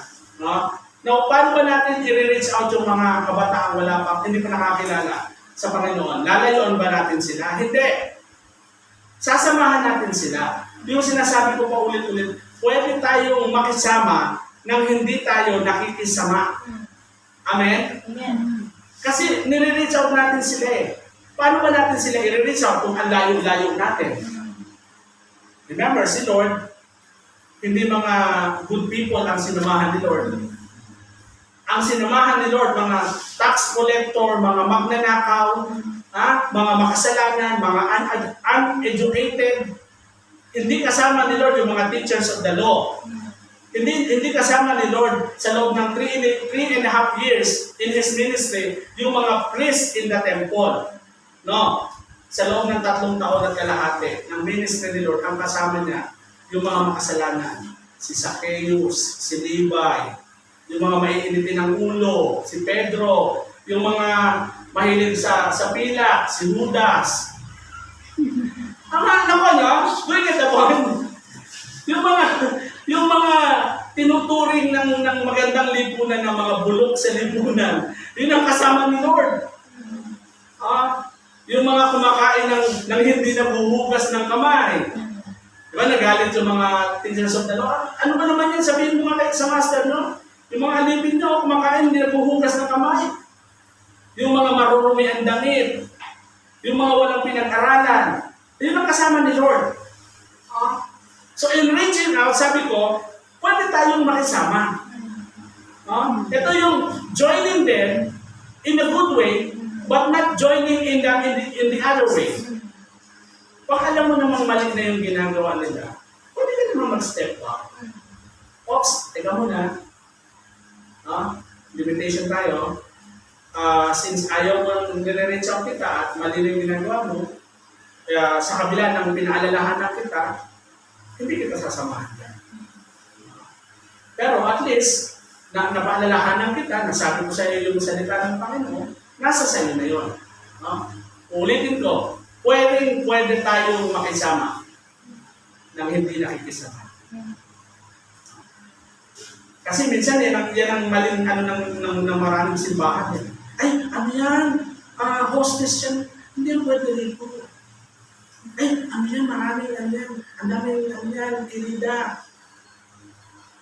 Now, paano ba natin i-reach out yung mga kabataan hindi pa nakakilala sa Panginoon? Lalayoan ba natin sila? Hindi. Sasamahan natin sila. Yung sinasabi ko pa ulit-ulit, pwede tayong makisama nang hindi tayo nakikisama. Amen? Amen. Kasi nire-reach out natin sila eh. Paano ba natin sila i-reach out kung ang layo-layo natin? Remember, si Lord, hindi mga good people ang sinamahan ni Lord. Ang sinamahan ni Lord, mga tax collector, mga magnanakaw, mga makasalanan, mga uneducated. Hindi kasama ni Lord yung mga teachers of the law. Hindi kasama ni Lord sa loob ng 3.5 years in His ministry, yung mga priests in the temple. No? Sa loob ng 3 taon at kalahati ng ministry ni Lord, ang kasama niya, yung mga makasalanan. Si Zacchaeus, si Levi, yung mga maiinitin ng ulo, si Pedro, yung mga mahilig sa pila, si Judas. Ang naman niya, look at the point. Yung mga tinuturing ng magandang lipunan ng mga bulok sa lipunan, yun ang kasama ni Lord. Yung mga kumakain ng hindi nabuhugas ng kamay. Diba, nagalit yung mga teachers of the law. Ano ba naman yan? Sabihin mo nga sa master, no? Yung mga alipin nyo, kumakain, hindi nabuhugas ng kamay. Yung mga marurumi ang damit. Yung mga walang pinag-aralan. Yun ang kasama ni Lord. So in reaching out, sabi ko, pwede tayong makisama. Ito yung joining them in a good way, but not joining in the other way. Pag alam mo namang mali na yung ginagawa nila, pwede ka naman mag-step up. Oops, teka muna. Limitation tayo. Since ayaw mo nire-reach out kita at mali na yung ginagawa mo, kaya sa kabila ng pinaalalahanan kita, hindi kita sasamahan yan. Pero at least, napaalalahanan kita, nasabi ko sa iyo yung salita ng Panginoon, nasa sa iyo na yun. Ulitin ko, pwede tayo makisama nang hindi nakikisama. Kasi minsan yan ang maling ng maraming simbahan. Ay, ano yan? Hostess yan. Hindi ang pwede rito. Ay, ano yan, maraming ano yan. Ang daming ano yan, kirida.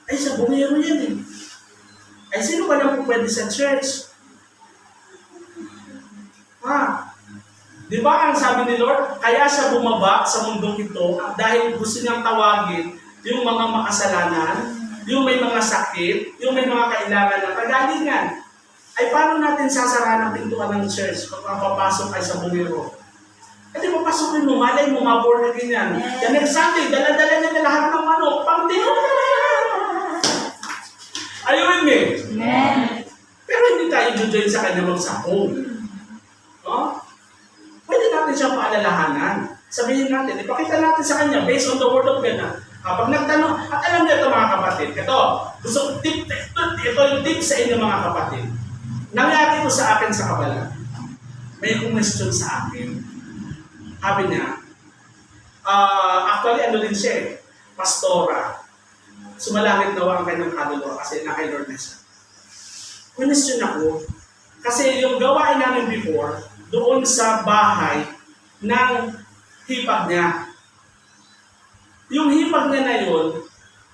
Ay, sa bungero yan eh. Ay, sino ba lang po pwede sa church? Ha? Di ba ang sabi ni Lord, kaya siya bumaba sa mundong ito dahil gusto niyang tawagin yung mga makasalanan, yung may mga sakit, yung may mga kailangan ng kagalingan. Ay paano natin sasara ng pintuan ng church kung ang papasok ay sa bumiro? At di papasukin mo, malay mo, maborn na ganyan. The next Sunday, dala-dala niya na lahat ng manok, pang Are you with me? Amen. Pero hindi tayo join sa kanya magsapong. No? Pwede natin siyang paalalahanan. Sabihin natin, ipakita natin sa kanya based on the word of God na kapag nagtanong, at alam niyo ito mga kapatid, ito yung tip sa inyo mga kapatid. Nangyari ito sa akin sa kabala. May question sa akin. Sabi niya, actually ano din siya eh, pastora. Sumalangit daw ang kanyang kaluluwa kasi na kay Lord na siya. Question ako, kasi yung gawain namin before, doon sa bahay ng hipag niya. Yung hipag niya na yun,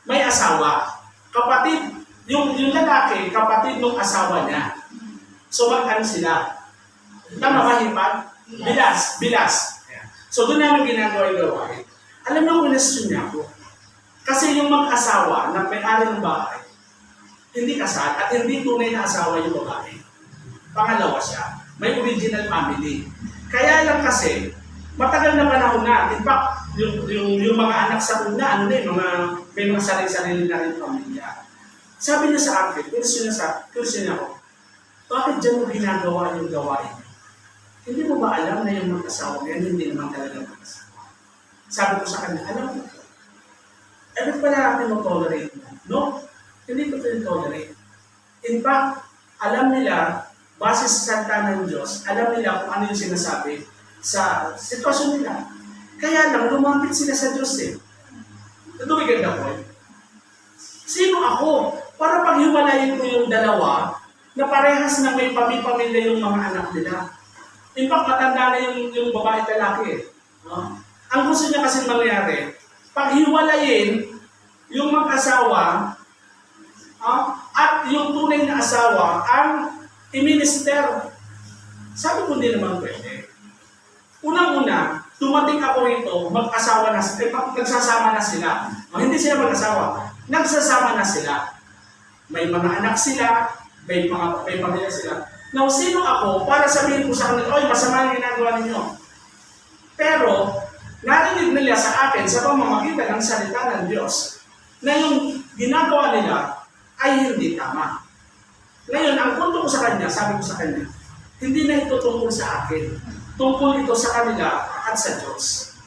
may asawa. Kapatid, yung lalaki, kapatid ng asawa niya. So mag-ano sila? Tama ba hipag? Bilas. So doon namin ginagawa yung gawain. Alam mo, question niya ako. Kasi yung mag-asawa na may-ari ng bahay, hindi kasal at hindi tunay na asawa yung babae. Pangalawa siya, may original family. Kaya lang kasi, matagal na panahon na. In fact, yung mga anak sa una, may mga sarili-sarili na rin pamilya. Sabi niya sa akin, question niya ako, bakit dyan mo ginagawa yung gawain? Hindi mo ba alam na yung mag-asawa yan, hindi naman talaga mag-asawa? Sabi ko sa kanya, alam mo, bakit pala natin tolerate mo? No, hindi ko tolerate. In fact, alam nila, base sa salita ng Diyos, alam nila kung ano yung sinasabi sa sitwasyon nila. Kaya lang, lumapit sila sa Diyos eh. Do we get the point? Sino ako? Para paghiwalayin ko yung dalawa na parehas na may pamilya yung mga anak nila. In fact, matanda na yung babae at lalaki eh. No? Ang gusto niya kasi mangyari, paghiwalayin yung mag-asawa at yung tunay na asawa ang i-minister. Sabi ko hindi naman pwede. Unang-una, dumating ako rito, mag-asawa na sila, nagsasama na sila. Hindi sila mag-asawa, nagsasama na sila. May mga anak sila, may pamilya sila. Now, sino ako para sabihin ko sa kanila, oy, masama yung ginagawa ninyo. Pero, narinig nila sa akin sa pamamagitan ng salita ng Diyos na yung ginagawa nila ay hindi tama. Ngayon, ang punto ko sa kanya, sabi ko sa kanya, hindi na ito tungkol sa akin. Tungkol ito sa kanila at sa Diyos.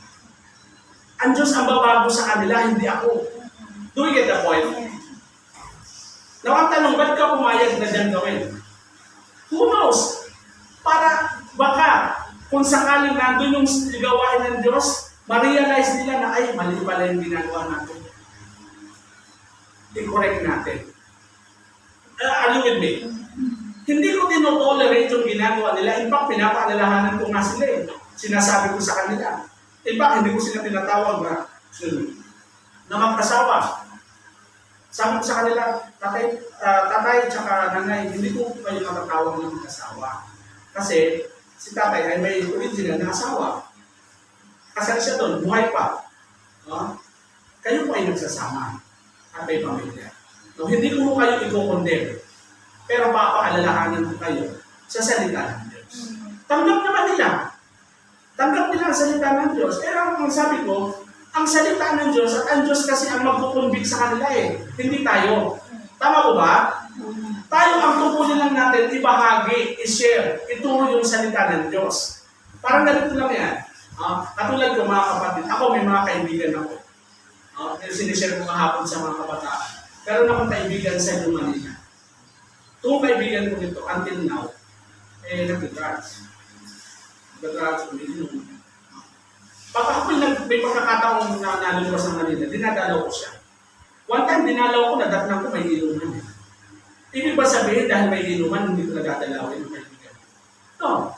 Ang Diyos ang babago sa kanila, hindi ako. Do we get the point? Now, ang tanong, ba't ka pumayag na dyan gawin? Who knows? Para baka kung sakaling nandun yung gawain ng Diyos, ma-realize nila na ay, mali pala yung ginagawa natin. I-correct natin. Are you with me? Hindi ko tinotolerate yung ginagawa nila. In fact, pinapaalalahanan ko nga sila eh. Sinasabi ko sa kanila. In fact, hindi ko sila tinatawag na mag-asawa. Sabi ko sa kanila, tatay tsaka nanay, hindi ko kayo matatawag ng mag-asawa. Kasi si tatay ay may original na asawa. Kasal siya doon, buhay pa. No? Kayo po ay nagsasama at may pamilya. No, hindi ko kayo i-condemn. Pero papaalalahanan ko kayo sa salita ng Diyos. Tanggap naman nila. Tanggap nila ang salita ng Diyos. Pero ang sabi ko, ang salita ng Diyos at ang Diyos kasi ang magkukonvict sa kanila eh. Hindi tayo. Tama ko ba? Tayo ang tukunin lang natin, ibahagi, i-share, ituro yung salita ng Diyos. Parang ganito lang yan. Katulad ko mga kapatid, ako may mga kaibigan ako. Sinishare ko kahapon sa mga kabataan. Pero akong kaibigan sa New Manila. Itong kaibigan ko nito, until now, nag-drugs. Nag-drugs, umiinom. Pag ako may pagkakataong na nalulabas ng Manila, dinadalaw ko siya. One time, dinalaw ko, nadatnan ko may inuman. Ibig ba sabihin, dahil may inuman, hindi ko nadadalawin ng kaibigan? No.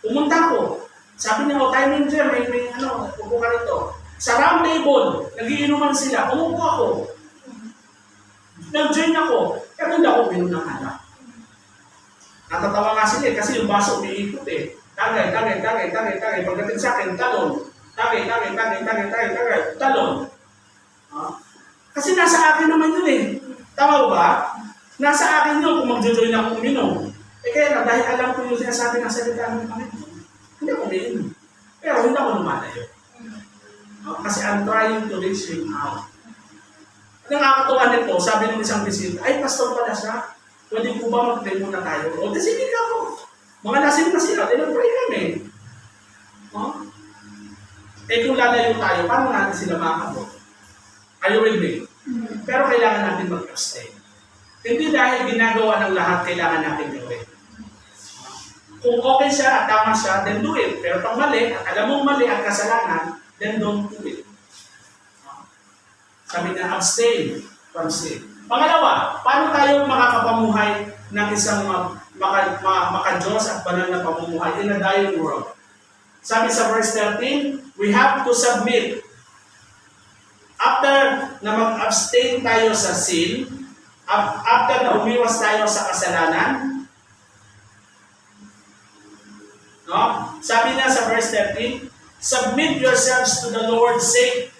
Pumunta ko. Sabi niya, timing dyan, may upo ka rito. Sa round table, nagiinuman sila, umupo ako. Nag-join ako, pero hindi ako binom ng alak. Natatawa nga sila kasi yung baso umiikot eh. Tagay. Pagdating sa akin, talon. Tagay. Talon. Kasi nasa akin naman yun eh. Tama ba? Nasa akin yun kung mag-join ako uminom. Kaya lang, dahil alam ko yung sinasabi ng salita ng Panginoon, hindi ako uminom. Pero hindi ako lumalayo. Kasi I'm trying to reach him out. Ang nakakatuwa nito, sabi ng isang bisita, ay, pastor pala siya. Pwede po ba mag-pray muna tayo? O, sige ka po. Mga lasing na sila, dinag-pray kami. Kung lalayo tayo, paano natin sila makakabot? Are you with me? Pero kailangan natin mag-abstain. Hindi dahil ginagawa ng lahat, kailangan natin gawin. Kung okay siya at tama siya, then do it. Pero pag mali, at alam mong mali at kasalanan, then don't do it. Sabi na, abstain from sin. Pangalawa, paano tayo makakapamuhay ng isang maka-Diyos at banal na pamumuhay in a dying world? Sabi sa verse 13, we have to submit. After na mag-abstain tayo sa sin, after na umiwas tayo sa kasalanan, sabi na sa verse 13, submit yourselves to the Lord's sake,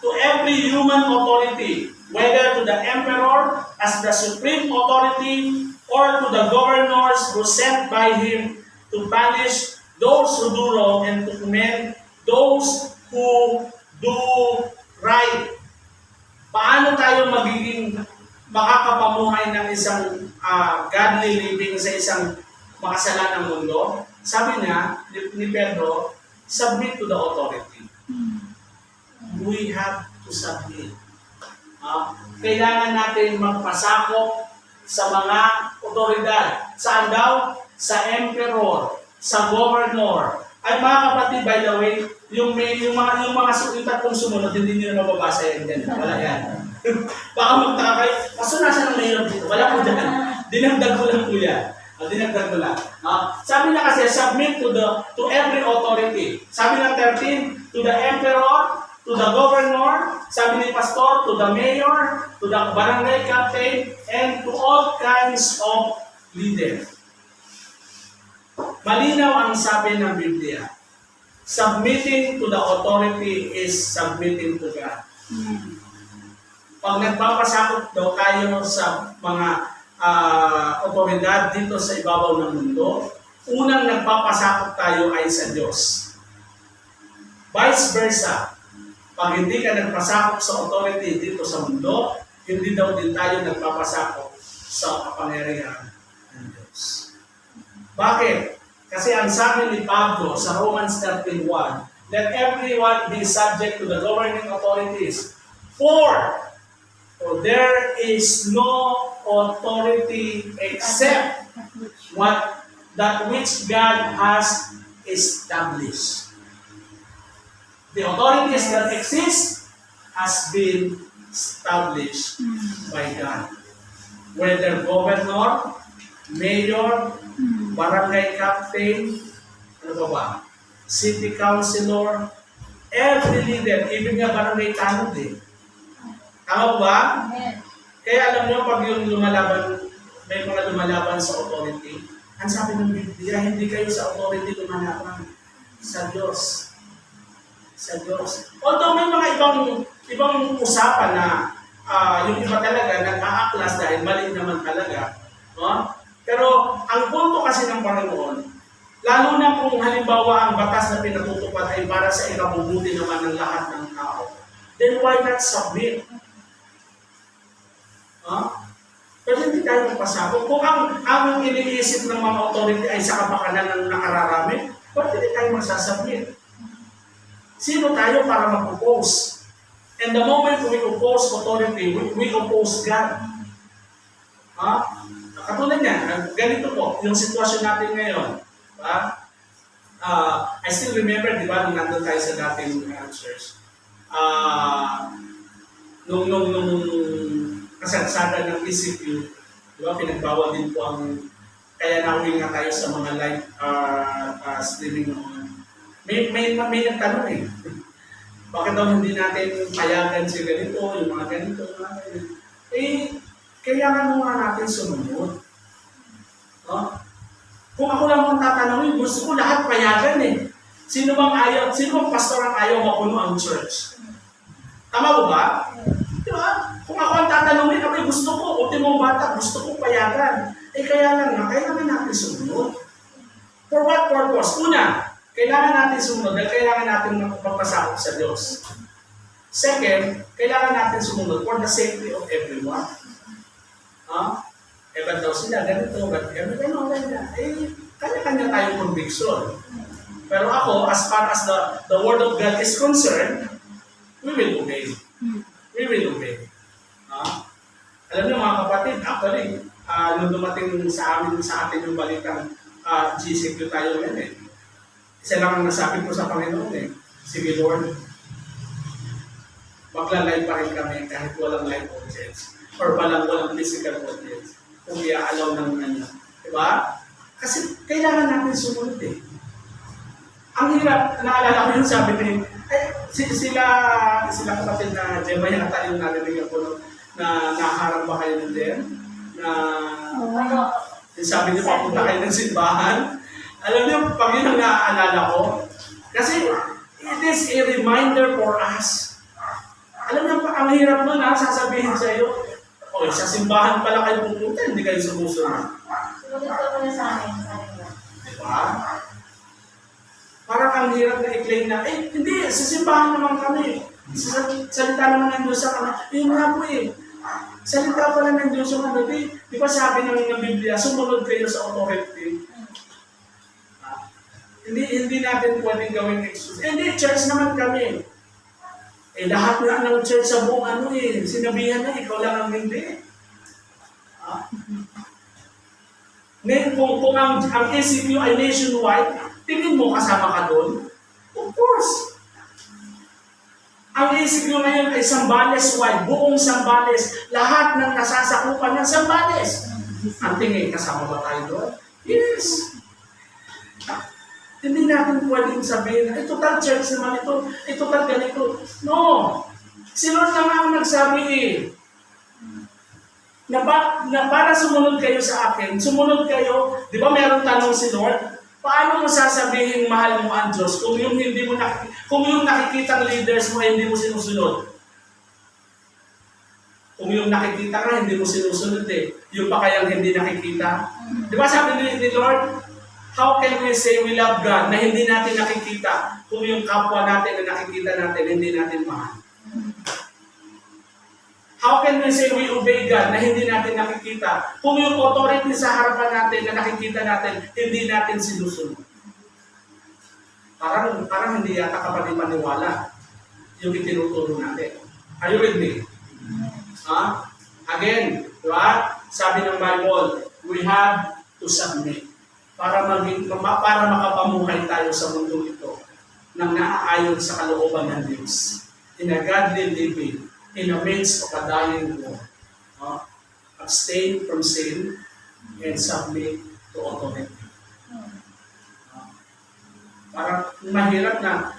to every human authority, whether to the emperor as the supreme authority, or to the governors who sent by him to punish those who do wrong and to commend those who do right. Paano tayo magiging makakapamuhay ng isang godly living sa isang makasalanang mundo? Sabi niya, ni Pedro, submit to the authority. We have to submit. Kailangan natin magpasakop sa mga otoridad. Saan daw? Sa emperor, sa governor. Ay mga kapatid, by the way, yung mga tatlong sumunod, hindi nyo na mababasa yan dyan. Wala yan. Baka magtaka kayo, kaso nasa ng mayor dito? Wala po dyan. Dinagdag ko lang po yan. Dinagdag ko lang. Sabi niya kasi, submit to every authority. Sabi ng 13, to the emperor, to the governor, sabi ni pastor, to the mayor, to the barangay captain, and to all kinds of leaders. Malinaw ang sabi ng Biblia. Submitting to the authority is submitting to God. Pag nagpapasakot daw tayo sa mga otoridad dito sa ibabaw ng mundo, unang nagpapasakot tayo ay sa Diyos. Vice versa, pag hindi ka nagpasakop sa authority dito sa mundo, hindi daw din tayo nagpapasakop sa kapangyarihan ng Diyos. Bakit? Kasi ang sabi ni Pablo sa Romans 13:1, let everyone be subject to the governing authorities, for there is no authority except that which God has established. The authorities that exist has been established by God. Whether governor, mayor, barangay captain, ano ba? City councilor, every leader, even nga barangay tanod eh. Tama ba? Kaya alam nyo, pag yung may mga lumalaban sa authority, ang sabi ng Biblia, hindi kayo sa authority lumalaban. Sa Diyos. Sa Diyos. Although may mga ibang usapan na yung iba talaga nag-aaklas dahil mali naman talaga. No? Pero ang punto kasi ng Panginoon, lalo na kung halimbawa ang batas na pinatutupad ay para sa ikabubuti naman ng lahat ng tao, then why not submit? Pero hindi tayo magpasabog. Kung ang iniisip ng mga authority ay sa kapakanan ng nakararami, bakit hindi tayo magsasubmit? Sino tayo para mag-oppose? And the moment we oppose authority, we oppose God. Katulad niyan, ganito po, yung sitwasyon natin ngayon. I still remember, di ba, nung nandun tayo sa dating church. Nung kasagsagan ng ECQ, di ba, pinagbawal din po kaya nauwi nga tayo sa mga live streaming noon. May nagtanong eh. Bakit daw hindi natin payagan si ganito, yung mga ganito, mga ganito. Eh, kailangan mo nga natin sumunod. No? Kung ako lang ang tatanungin, gusto ko lahat payagan eh. Sino bang pastor ang ayaw mapuno ang church? Tama ba ba? Di ba? Kung ako ang tatanungin, ako gusto ko, ultimong bata, gusto ko payagan. Eh kaya lang nga, kailangan natin sumunod. For what purpose? Una, kailangan natin sumunod dahil kailangan natin magpasakop sa Diyos. Second, kailangan natin sumunod for the safety of everyone. Eh, ba't daw sila ganito, ba't ganito, eh, kanya-kanya tayong conviction. Pero ako, as far as the Word of God is concerned, we will obey. We will obey. Alam niyo mga kapatid, actually, nung dumating sa atin yung balitang GCQ tayo ngayon eh. Isa lang ang nasabi ko sa Panginoon eh. Sige Lord, magla-live pa rin kami kahit walang live audience. Or walang physical audience. Kung i-allow ng ano. Diba? Kasi kailangan natin sumunod eh. Ang hirap, naalala ko yung sabi ni, sila kapatid na Gemma yata yung narinig ako na naharap ba kayo ng Jem? Sabi niyo papunta kayo ng simbahan. Alam niyo, pag yun ang naaalala ko, kasi it is a reminder for us. Alam niyo, ang hirap nun sasabihin sa iyo, sa simbahan pala kayo pupunta, hindi kayo sumusunod. Sumunod ka muna sa akin. Diba? Parang ang hirap na i-claim na, hindi, sa simbahan naman kami. Salita naman ng Diyos sa kami. Yun nga po eh. Salita pala ng Diyos yung ano, di ba sabi ng Biblia, sumunod kayo sa authority. Hindi natin pwedeng gawing excuse. Hindi, church naman kami. Lahat na ng church sa buong ano sinabihan na, ikaw lang ang hindi. Kung ang ACQ ay nationwide, tingin mo kasama ka doon? Of course. Ang ACQ ngayon ay Sambales-wide, buong Sambales. Lahat ng nasasakupan ng Sambales. Ang tingin, kasama ba tayo doon? Yes. Hindi natin pwedeng sabihin, total church naman ito, total ganito. No. Si Lord na nga ang nagsabi na para sumunod kayo sa akin, sumunod kayo, di ba meron tanong si Lord, paano mo sasabihin mahal mo ang Diyos kung yung nakikitang leaders mo ay hindi mo sinusunod? Kung yung nakikita ka, hindi mo sinusunod yung pa kayang hindi nakikita. Di ba sabi ni Lord, how can we say we love God na hindi natin nakikita kung yung kapwa natin na nakikita natin, hindi natin mahal? How can we say we obey God na hindi natin nakikita kung yung authority sa harapan natin na nakikita natin, hindi natin sinusunod? Parang hindi yata kapatid maniwala yung itinuturo natin. Are you with me? Again, diba? Sabi ng Bible, we have to submit para makapamuhay tayo sa mundo ito nang naaayon sa kalooban ng Diyos. In a godly living, in the midst of a dying world. Abstain from sin and submit to authority. Parang mahirap na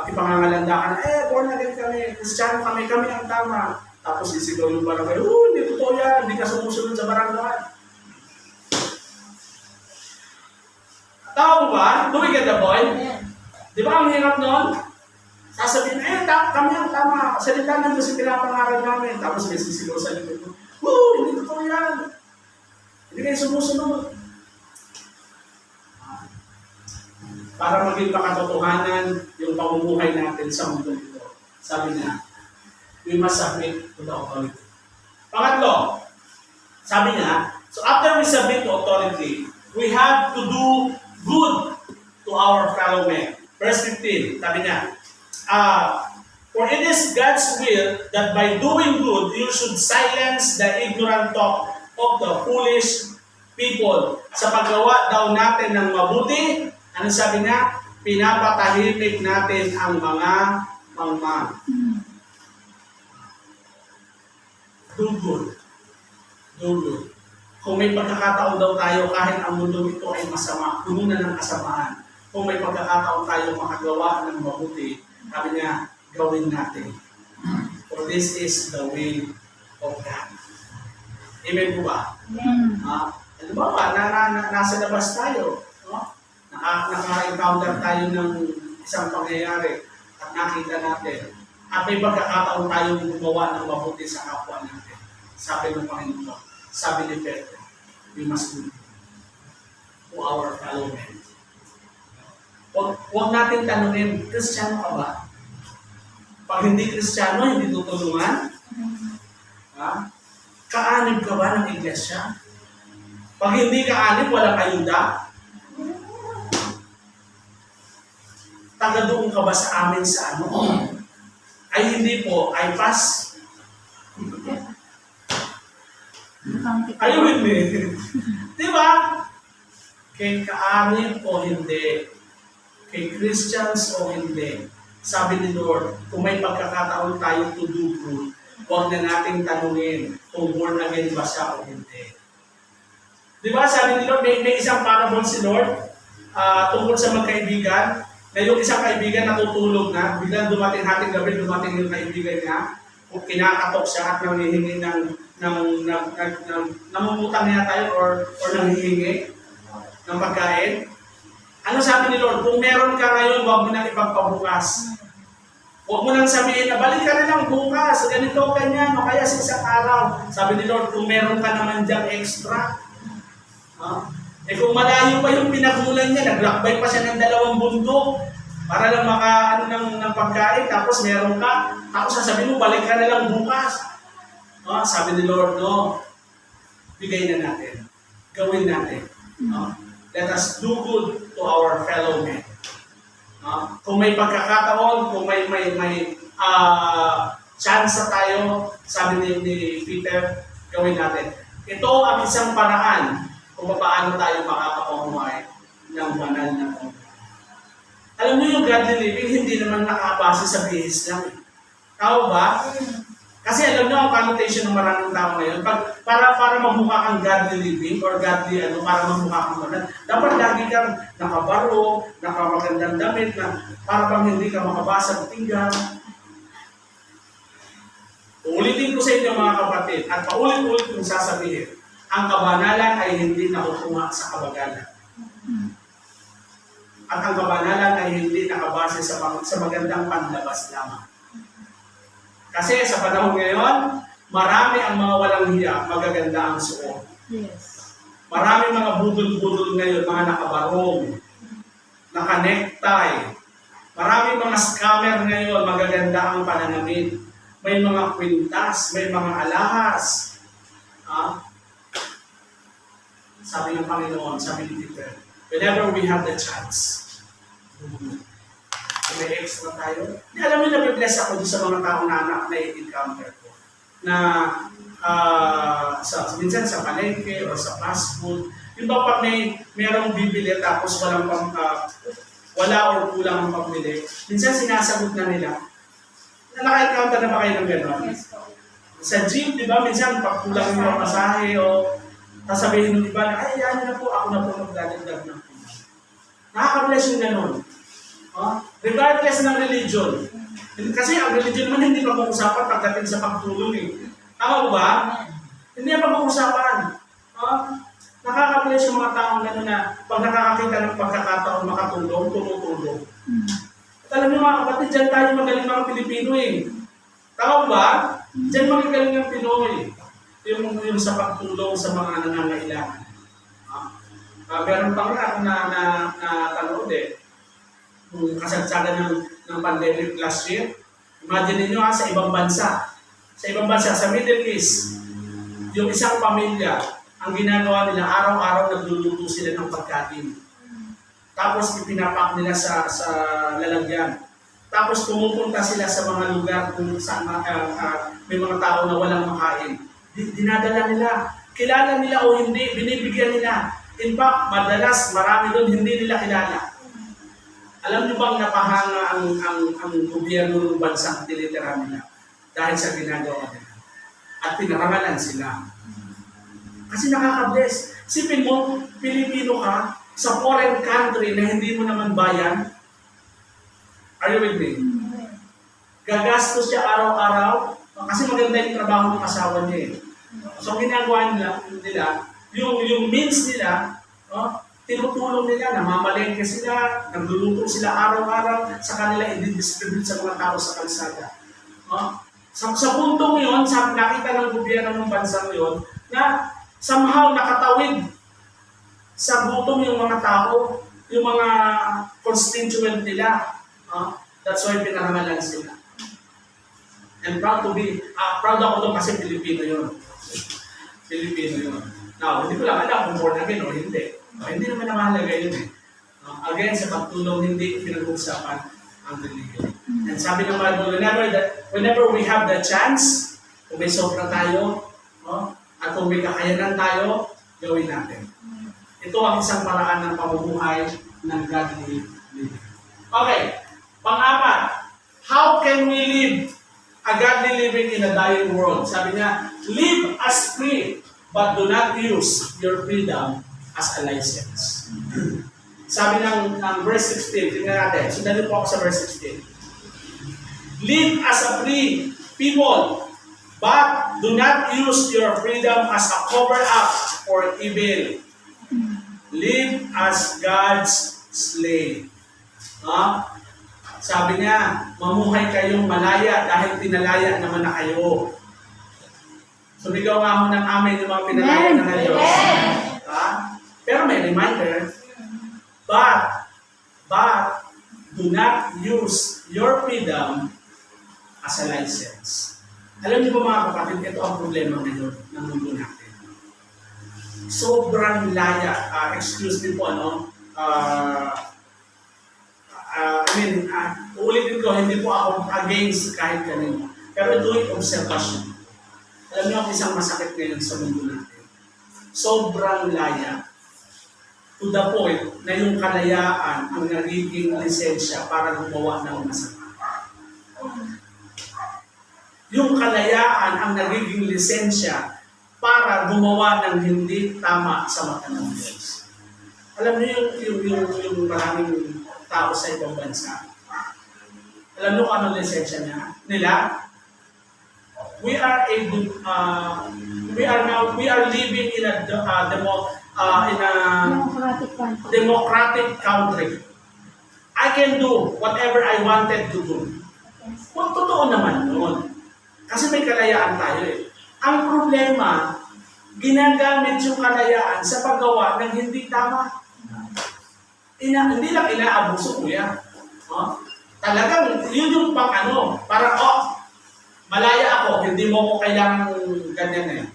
ipangangalandakan na, born again kami, Kristiyano kami ang tama. Tapos isigaw yung barangay, hindi totoo yan, hindi ka sumusunod sa barangay. Tao ba? Do we get the point? Di ba ang hirap nun? Sasabihin, kami ang tama, salita ng Diyos yung pinapangaral namin. Tapos may sisigaw sa likod mo, hindi totoo yan. Hindi kayo sumusunod. Para maging makatotohanan yung pamumuhay natin sa mundo ito. Sabi niya, we must submit to the authority. Pangatlo, sabi niya, so after we submit to authority, we have to do good to our fellow men. Verse 15, sabi niya, for it is God's will that by doing good, you should silence the ignorant talk of the foolish people. Sa paggawa daw natin ng mabuti, ano sabi niya? Pinapatahimik natin ang mga mangmang. Do good. Do good. Kung may pagkakataon daw tayo kahit ang mundo ito ay masama, puno na ng kasamaan, kung may pagkakataon tayo makagawa ng mabuti, sabi niya, gawin natin. For this is the will of God. Amen po ba? Halimbawa, nasa labas tayo, no? Naka-encounter tayo ng isang pangyayari at nakita natin at may pagkakataon tayong gumawa ng mabuti sa kapwa natin. Sabi ng Panginoon, sabi ni Pedro, we must do to our fellow men. Huwag natin tanungin, Kristiyano ka ba? Pag hindi Kristiyano, hindi tutulungan? Ha? Kaanib ka ba ng iglesia? Pag hindi kaanib, walang ayuda? Taga-doon ka ba sa amin sa ano? Ay hindi po, ay pass. Are you with me? Di ba? Kay kaanib o hindi, kay Christians o hindi, sabi ni Lord, kung may pagkakataon tayo to do good, huwag na nating tanungin kung born again ba siya o hindi. Di ba, sabi ni Lord, may isang parable si Lord tungkol sa magkaibigan, na yung isang kaibigan natutulog na, biglang dumating hating gabi, dumating yung kaibigan niya, kung kinakatok siya at nanghihingi namumutang niya tayo or nanghihingi ng pagkain. Ano sabi ni Lord? Kung meron ka ngayon, huwag mo nang ipagpabukas. Huwag mo nang sabihin na balik ka na lang bukas, ganito, ganyan, o kaya sa isang araw. Sabi ni Lord, kung meron ka naman diyang extra, kung malayo pa yung pinagulan niya, naglakbay pa siya ng 2 bundok para lang ng pagkain, tapos meron ka, tapos sasabihin mo, balik ka na lang bukas. Sabi ni Lord, no, bigay na natin. Gawin natin. Let us do good to our fellow men. Kung may pagkakataon, kung may chance tayo, sabi ni Peter, gawin natin. Ito ang isang paraan kung paano tayo makakapamuhay ng banal na pamumuhay. Alam mo yung godly living, hindi naman nakabase sa bihis lang. Tao ba? Kasi alam nyo ang connotation ng maraming tao ngayon, para mamukha kang godly living or godly para mamukha kang banal, dapat lagi kang nakabaro, nakamagandang damit, na para bang hindi ka makabasag tinggang. Uulitin ko sa inyo mga kapatid, at paulit-ulit kong sasabihin, ang kabanalan ay hindi nakukuha sa kabagalan. At ang kabanalan ay hindi nakabase sa magandang panlabas lamang. Kasi sa panahon ngayon, marami ang mga walang hiya, magaganda ang suot. Yes. Marami mga budol-budol ngayon, mga nakabarong, naka-necktie. Marami mga scammer ngayon, magaganda ang pananamit. May mga kwintas, may mga alahas. Sabi ng Panginoon, sabi ni Peter, whenever we have the chance, kung may extra tayo, alam mo na may bless ako sa mga taong na encounter ko. Na minsan sa palengke o sa fast food, yung ba pag merong bibili tapos wala or kulang ang pambili, minsan sinasagot na nila. Naka-encounter na ba kayo ng gano'n? Yes po. Sa gym, di ba, minsan pag kulang yung masahe o sasabihin ng iba na, ay, yan na po, ako na po magdadagdag ng po. Nakaka-bless yung gano'n. Regardless ng religion. Kasi ang religion naman hindi pag-uusapan pagdating sa pagtulong eh. Tama ba? Hindi ang pag-uusapan. Nakaka-bless yung mga taong gano'n na pag nakakakita ng pagkakataon makatulong, tumutulong. At alam niyo mga kapatid, dyan tayo magaling mga Pilipino eh. Tama ba? Dyan magagaling ang Pinoy. Yung sa pagtulong sa mga nangangailangan. Meron pa nga ako na tanood eh. Kung kasagsagan ng pandemic last year. Imagine niyo sa ibang bansa. Sa ibang bansa, sa Middle East, yung isang pamilya, ang ginagawa nila, araw-araw nagluluto sila ng pagkain. Tapos ipinapak nila sa lalagyan. Tapos pumupunta sila sa mga lugar kung saan may mga tao na walang makain. Dinadala nila. Kilala nila o hindi, binibigyan nila. In fact, madalas marami doon hindi nila kilala. Alam niyo bang napahanga ang gobyerno ng bansang tinitirahan nila dahil sa ginagawa nila. At pinarangalan sila. Kasi nakaka-bless. Sipin mo, Pilipino ka, sa foreign country na hindi mo naman bayan? Are you with me? Gagastos siya araw-araw kasi maganda yung trabaho ng asawa niya eh. So, ang ginagawa nila yung means nila, tinutulong nila, namamalengke sila, nagluluto sila araw-araw, sa kanila i-distribute sa mga tao sa kalsada. Sa puntong yun, nakita ng gobyerno ng bansang yun, na somehow nakatawid sa gutom yung mga tao, yung mga constituent nila. That's why pinangalan sila. And proud ako doon kasi Pilipino yun. Pilipino yun. Now, hindi ko lang alam kung born again o hindi. Hindi naman na mahalaga yun eh. Again, sa pagtulong, hindi pinag-uusapan ang religion. And sabi ng Bible, whenever we have the chance, kung may sobra tayo, at kung may kakayanan tayo, gawin natin. Ito ang isang paraan ng pamumuhay ng godly living. Okay, pang-apat, how can we live a godly living in a dying world? Sabi niya, live as free, but do not use your freedom as a license. Sabi ng verse 16, tingnan natin. Sundan po ako sa verse 16. Live as a free people, but do not use your freedom as a cover-up for evil. Live as God's slave. Sabi niya, mamuhay kayong malaya dahil pinalaya naman na kayo. Sumigaw nga ho ng amin yung mga pinalaya na ng Diyos. Pero may reminder, but do not use your freedom as a license. Alam niyo ba mga kapatid, ito ang problema ngayon ng mundo natin. Sobrang laya, excuse me po, ulitin ko, hindi po ako against kahit kanino. Pero ito yung observation. Alam niyo ang isang masakit ngayon sa mundo natin. Sobrang laya. To the point na yung kalayaan ang nagiging lisensya para gumawa ng masama. Yung kalayaan ang nagiging lisensya para gumawa ng hindi tama sa mata ng Diyos. Alam niyo yung maraming tao sa ibang bansa. Alam niyo kung anong lisensya nila? We are living in a democratic country. I can do whatever I wanted to do. Kung totoo naman noon. Kasi may kalayaan tayo eh. Ang problema, ginagamit yung kalayaan sa paggawa ng hindi tama. Hindi lang inaabuso, kuya. Talagang yun yung para malaya ako, hindi mo ko kailangan ganyan eh.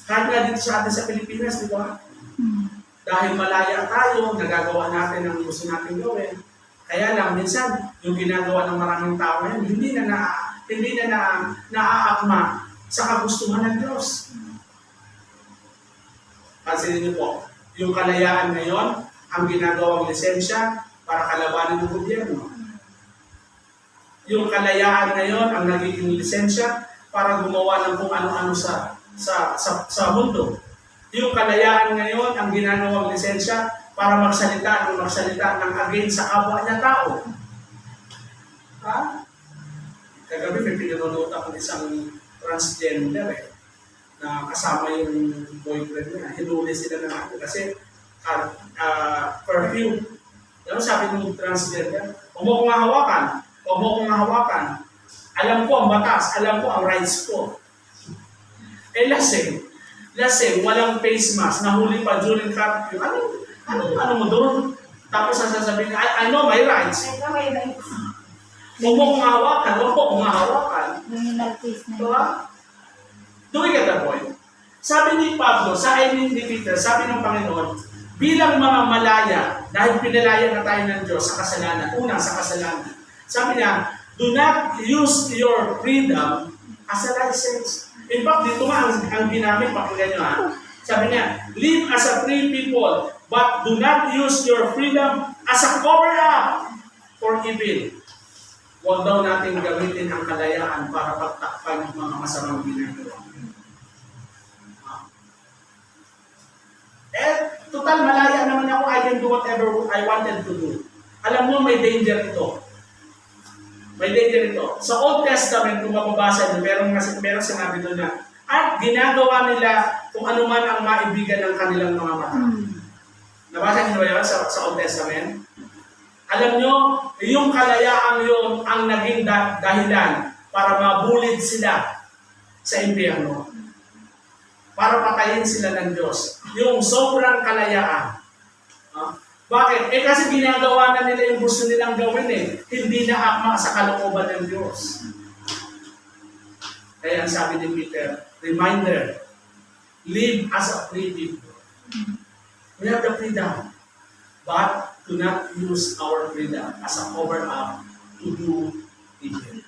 Kahit nga dito sa atin sa Pilipinas, di ba? Dahil malaya tayo, nagagawa natin ang gusto natin gawin. Kaya lang, minsan, yung ginagawa ng maraming tao ngayon, hindi na naaakma sa kagustuhan ng Diyos. Pansinin niyo po, yung kalayaan ngayon, ang ginagawang lisensya para kalabanin ng gobyerno. Yung kalayaan ngayon, ang nagiging lisensya para gumawa ng kung ano-ano sa mundo. Yung kalayaan ngayon, ang ginagawang lisensya para magsalita ng against sa kapwa niya tao. Kagabi may pinanonood ako ng isang transgender na kasama yung boyfriend niya. Hinuli sila ng ako kasi perfume. Ano sabi ng transgender? Huwag mo kong hawakan. Alam ko ang batas, alam ko ang rights ko. Lasing, walang face mask, nahuli pa during curfew. Ano mo doon? Tapos sasabihin, I know my rights. Huwag mo kong hawakan. Diba? Do we get the point? Sabi ni Pablo, ni Peter, sabi ng Panginoon, bilang mga malaya, dahil pinalaya na tayo ng Diyos sa kasalanan, sa kasalanan. Sabi niya, do not use your freedom as a license. In fact, dito nga ang ginamit, pakinggan nyo Sabi niya, live as a free people, but do not use your freedom as a cover-up for evil. Huwag daw natin gamitin ang kalayaan para pagtakpan ng mga masamang ginagawa. Total, malaya naman ako, I can do whatever I wanted to do. Alam mo, may danger ito. May danger ito. Sa Old Testament, kung mababasa niyo, merong sinabi doon na, at ginagawa nila kung ano man ang maibigan ng kanilang mga mata. Nabasa niyo ba yun sa Old Testament? Alam nyo, yung kalayaan yun ang naging dahilan para mabulid sila sa impyerno. Para patayin sila ng Diyos. Yung sobrang kalayaan. Bakit? Kasi ginagawa na nila yung gusto nilang gawin Hindi na akma sa kalooban ng Diyos. Kaya ang sabi ni Peter, reminder, live as a free people. We have the freedom, but do not use our freedom as a cover-up to do evil.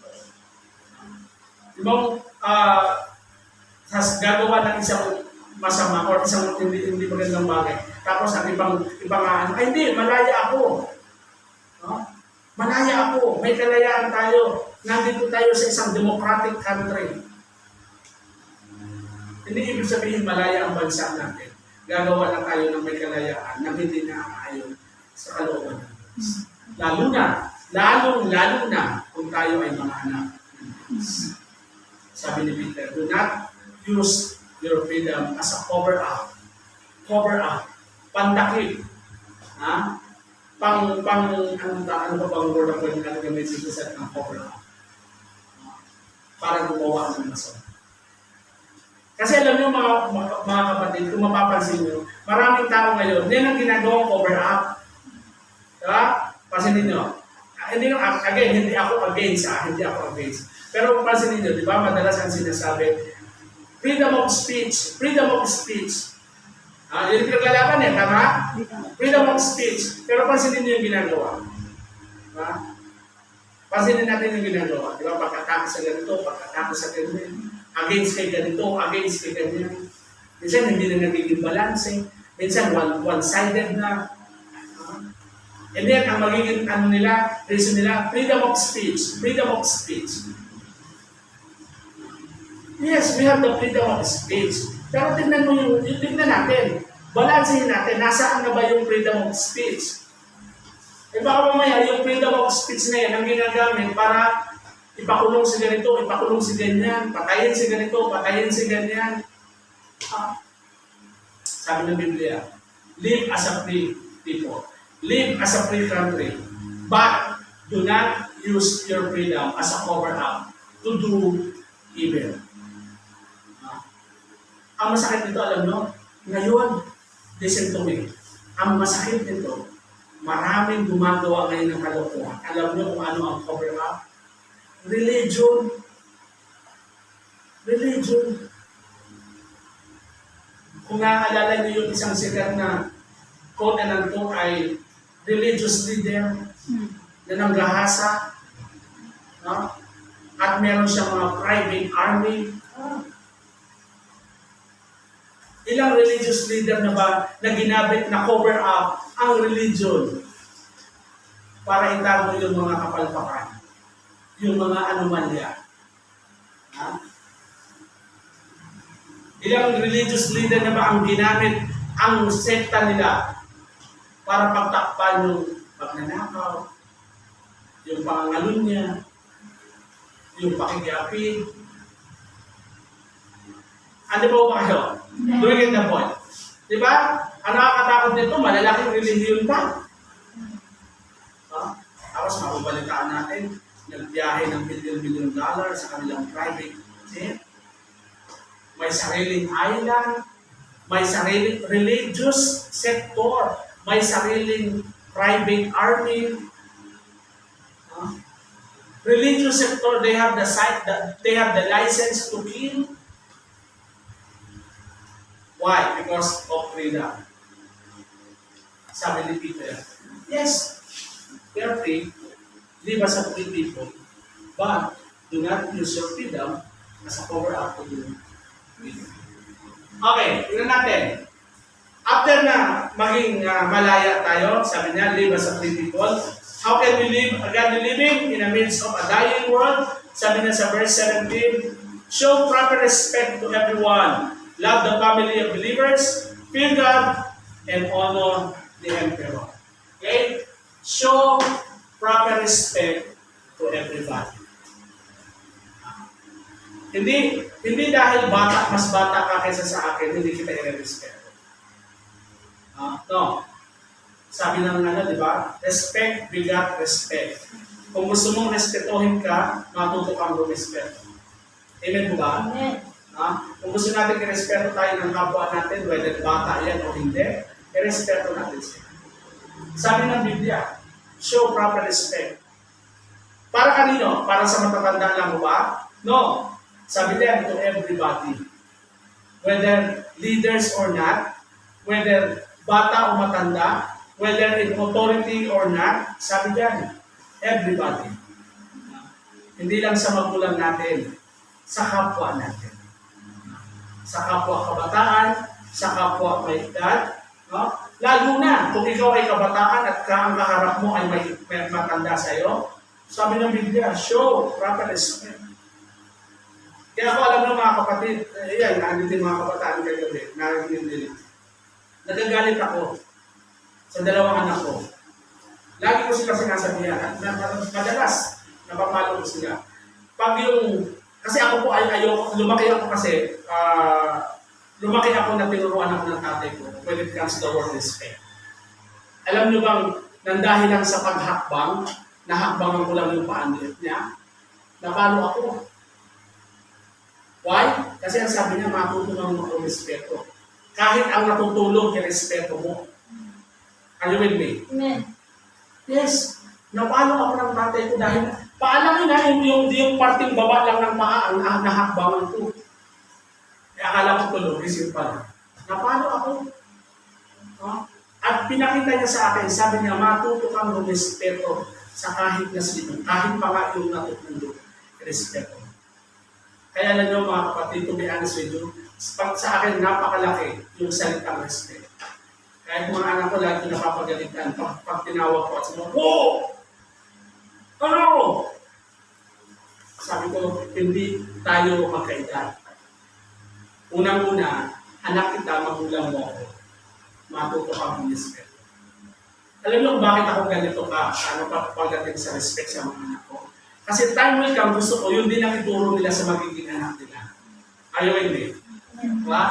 Ibang gagawa ng isang masama o isang hindi magandang bagay. Tapos ang ibang ay hindi, malaya ako. No? Malaya ako. May kalayaan tayo. Nandito tayo sa isang democratic country. Hindi ibig sabihin malaya ang bansa natin. Gagawa lang tayo ng may kalayaan na hindi naaayon sa kalooban ng Diyos. Lalo na kung tayo ay mga anak ng Diyos. Sabi ni Peter, do not use your freedom as a cover-up. Cover-up. Pandakip. Ha? Ano ba pang word ang pwede natin gamitin sa ng cover-up? Para gumawa ng masama. Kasi alam niyo mga kapatid, kung mapapansin niyo, maraming tao ngayon, yan ang ginagawang cover-up. Diba? Pansinin niyo. Hindi ako against. Pero pansinin niyo, di ba, madalas ang sinasabi, freedom of speech. Yun yung naglalaban tama? Freedom of speech. Pero pansinin niyo yung ginagawa. Diba? Pansinin natin yung ginagawa. Di ba? Pagkatapos sa ganito, pagkatapos sa ganito. Against kay ganito, against kay ganyan. Minsan hindi na nagiging balance. Minsan one-sided na. And then, ang magiging reason nila, freedom of speech. Freedom of speech. Yes, we have the freedom of speech. Pero tignan natin. Balansehin natin, nasaan na ba yung freedom of speech? Baka mamaya, yung freedom of speech na yan, ang ginagamit para ipakulong si ganito, ipakulong si ganyan, patayin si ganito, patayin si ganyan. Sabi ng Biblia, live as a free people. Live as a free country. But do not use your freedom as a cover-up to do evil. Ang masakit nito, alam nyo, ngayon, listen to me, ang masakit nito, maraming gumagawa ngayon ng kalokohan. Alam nyo kung ano ang cover-up? Religion. Kung naaalala niyo yung isang sikat na quote na nito ay religious leader na nanggahasa, no? At meron siyang mga private army. Ilang religious leader na ba na ginabit na cover up ang religion para itago yung mga kapalpakan, yung mga anomalya. Ilang religious leader na ba ang ginamit ang sekta nila para pagtakpan yung pagnanakaw, yung pangangalunya, yung pakikiapid. Ano ba kayo? Doing it the point. Diba? Ang nakakatakot nito, malalaking relihiyon pa. Tapos mababalitaan natin, nagbiyahe ng $1 billion sa kanilang private jet. May sariling island, may sariling religious sector, may sariling private army. Religious sector, they have the license to kill. Why? Because of freedom. Sabi ni Peter, yes, we are free, live as a free people, but do not use your freedom as a cover-up to do freedom. Okay, tingnan natin. After na maging malaya tayo, sabi niya, live as a free people. How can we live a godly living in the midst of a dying world? Sabi niya sa verse 17, show proper respect to everyone. Love the family of believers. Fear God. and honor the emperor. Okay? Show proper respect to everybody. Hindi dahil mas bata ka kaysa sa akin, hindi kita i-respeto. No. Sabi ng di ba? Respect begat respect. Kung gusto mong respetuhin ka, matuto kang rumispeto. Amen po ba? Amen. Kung gusto natin i-respeto tayo ng kapwa natin, whether bata yan o hindi, i-respeto natin siya. Sabi ng Biblia, show proper respect. Para kanino? Para sa matatanda lang ba? No. Sabi niya to everybody. Whether leaders or not, whether bata o matanda, whether in authority or not, sabi niya, everybody. Hindi lang sa magulang natin, sa kapwa natin. Sa kapwa kabataan, sa kapwa may edad, no? Lalo na, kung ikaw ay kabataan at ang kaharap mo ay may matanda sa iyo, sabi ng Biblia, show proper respect. Kaya ako alam ng mga kapatid, yan, nandito yung mga kabataan kagabi, narinig. Nagagalit ako sa dalawang anak ko. Lagi ko sila sinasabihan, at madalas, napapalo ko sila. Pag yung, kasi ako po ay ayoko, lumaki ako na tinuruan ako ng tatay ko when it comes to the word respect. Alam niyo bang, nandahil lang sa paghakbang, nahakbangan ko lang yung paanit niya, napalo ako. Why? Kasi ang sabi niya, matuto ng respeto. Kahit ang natutulog, respeto mo. Are you with me? Amen. Yes. Napalo ako ng tatay ko dahil paalamin na yung parting baba lang ng paa ang nahakbangan ko. Akala ko tulog, isip pala. Napalo ako. At pinakita niya sa akin, sabi niya, matuto kang respeto sa kahit na sino, kahit pa nga yung natutulog, respeto. Kaya alam niyo mga kapatid, to be honest with you, sa akin napakalaki yung salitang respect. Kahit mga anak ko lagi napapagalitan, pag tinawag ko at sabi ko, Ano? Sabi ko, hindi tayo magkaedad. Unang-una, anak kita, magulang mo ako. Matuto ka ng respeto. Alam niyo kung bakit ako ganito ka, pagdating sa respect sa mga anak ko? Kasi time will come, gusto ko, yun din ang ituro nila sa magiging anak nila. Ayaw hindi. Diba?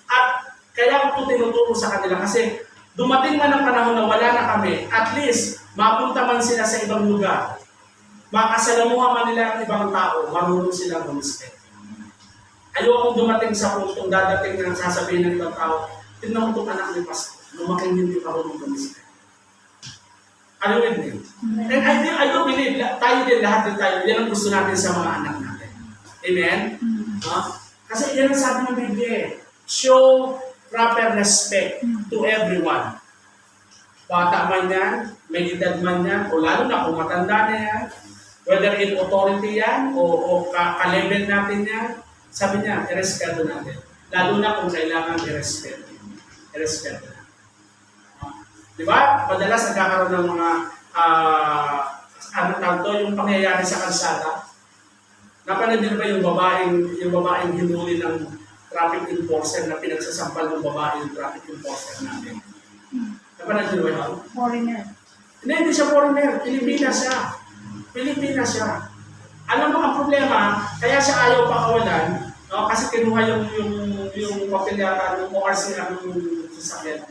At kaya ko tinuturo sa kanila kasi dumating man ang panahon na wala na kami, at least, mapunta man sila sa ibang lugar. Makasalamuha man nila ang ibang tao, marunong silang rumispeto. Ayaw akong dumating sa puntong dadating na sasabihin ng ibang tao, tignan mo itong anak ni Pastor, lumaking hindi marunong rumispeto. Are you with me? And I do believe, tayo din, lahat din tayo, yan ang gusto natin sa mga anak natin. Amen? Kasi yan ang sabi ng Biblia, show proper respect to everyone. Bata man yan, may edad man yan, o lalo na kung matanda na yan, whether in authority yan, o ka-level natin yan, sabi niya, i-respeto natin. Lalo na kung kailangan i-respeto. I-respeto natin. Diba? Madalas nagkakaroon ng mga yung pangyayari sa kalsada. Napanood din ba yung babaeng hinuli ng traffic enforcer na pinagsasampal ng babae yung traffic enforcer natin? Napanood din ba yun? Foreigner. Hindi siya foreigner. Pilipina siya. Alam mo ang problema, kaya siya ayaw pakawalan, no? Kasi kinuha yung papel yata ng ORC ng sasakyan.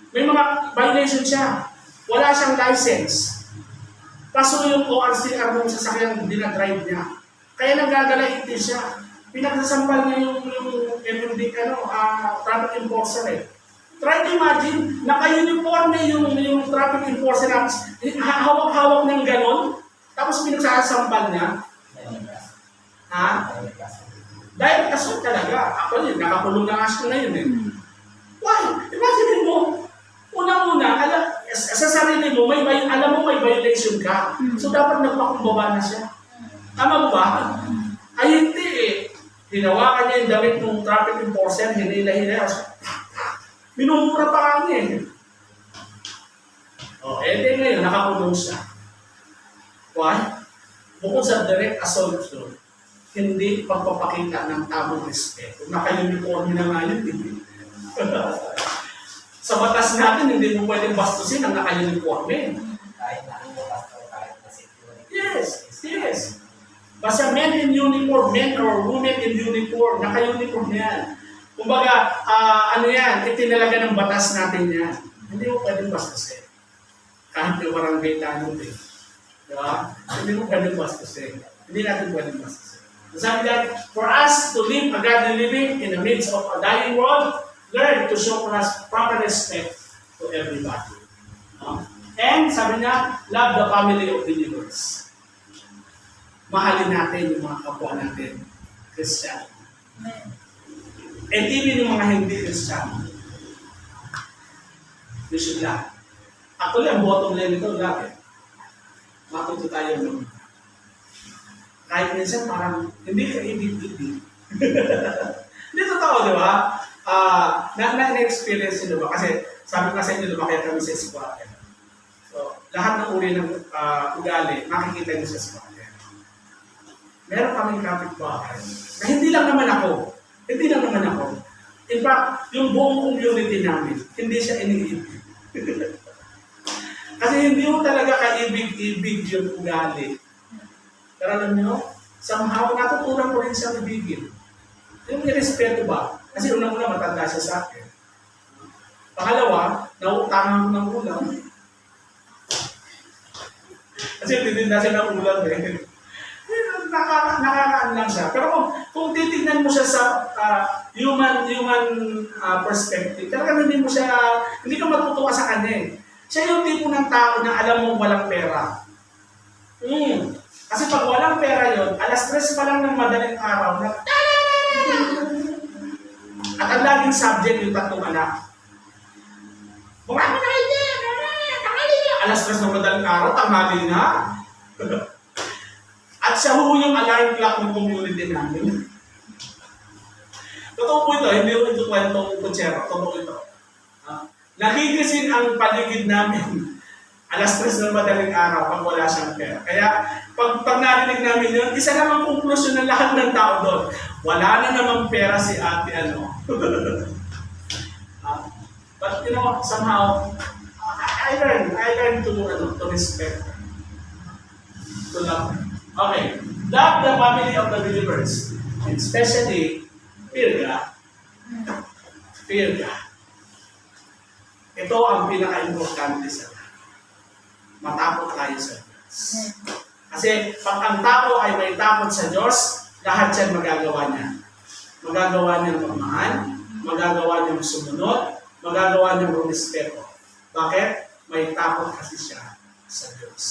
May mga violation siya. Wala siyang license. Paso yung ORCR ng sasakyan dinadrive niya. Kaya nagagalaiti siya. Pinagsasampal niya yung MMD, traffic enforcer eh. Try to imagine, naka-uniform na yung traffic enforcer na hawak-hawak ng ganon, tapos pinagsasampal niya. Ha? Dahil kaso talaga. Ako yun, nakakulong na asko na yun eh. Why? Imagine mo, unang-una, sa sarili mo, alam mo may violation ka. So dapat nagpakumbaba na siya. Tama mo ba? Ay hindi eh. Hinawakan niya yung damit ng traffic enforcer, hinila-hila. Minumura pa kami eh. Di ngayon, nakakulong siya. Why? Bukod sa direct assault, hindi pagpapakita ng tamang respeto. Naka-uniform na nga yun, hindi. Sa batas natin, hindi mo pwedeng bastusin ang naka-uniforme. Kahit na ano, pastor, kahit na security. Yes. Basta men in uniform, men or women in uniform, naka-uniform yan. Kumbaga, ano yan, itinalaga ng batas natin yan. Hindi mo pwedeng bastusin. Kahit yung barangay tanong din. Diba? Hindi mo pwedeng bastusin. Hindi natin pwedeng bastusin. Sabi that, for us to live a godly living in the midst of a dying world, learn to show proper respect to everybody. And sabi niya, love the family of believers. Mahalin natin yung mga kapwa natin, Christian. And even yung mga hindi Christian. We should love. Actually, ang bottom line nito, love eh. Matuto tayo nun. Kahit minsan parang hindi ka ibig-ibig. Hindi totoo, di ba? Na-experience nyo ba? Kasi sabi ko sa inyo, lumakaya kami sa squatter. So, lahat ng uri ng ugali, makikita nyo sa squatter. Meron kaming kapitbahay na hindi lang naman ako. In fact, yung buong community namin, hindi siya iniibig. Kasi hindi mo talaga kaibig-ibig yung ugali. Pero alam nyo, somehow natutunan ko rin siyang ibigin. Yung irespeto ba? Kasi unang-una matanda siya sa akin. Pangalawa, nauutangan ko ng ulam. Kasi titinda siya ng ulam eh. Nakakaan lang siya. Pero kung titignan mo siya sa human perspective, talaga hindi ka matutuwa sa kanya eh. Siya yung tipo ng tao na alam mong walang pera. Kasi pag walang pera yon, alas 3 pa lang ng madaling araw, at ang laging subject yung tatlong anak. Marami na kayo! Alas 3 ng madaling araw, tanghali na. At siya ho yung alarm clock ng community namin. Totoo po ito, hindi ko ito kwentong kutsero. Totoo ito. Nagigising ang paligid namin alas 3 ng madaling araw pag wala siyang pera. Kaya pag narinig namin yun, isa lang ang konklusyon ng lahat ng tao doon. Wala na namang pera si ate ano. But you know, somehow, I learned to respect, to love. Okay, love the family of the believers, and especially fear God. Fear God. Ito ang pinaka-importante sa lahat. Matakot tayo sa Diyos. Kasi pag ang tao ay may takot sa Diyos, lahat yan magagawa niya. Magagawa niyang magmahal, magagawa niyang sumunod, magagawa niyang rumispeto. Bakit? May takot kasi siya sa Diyos.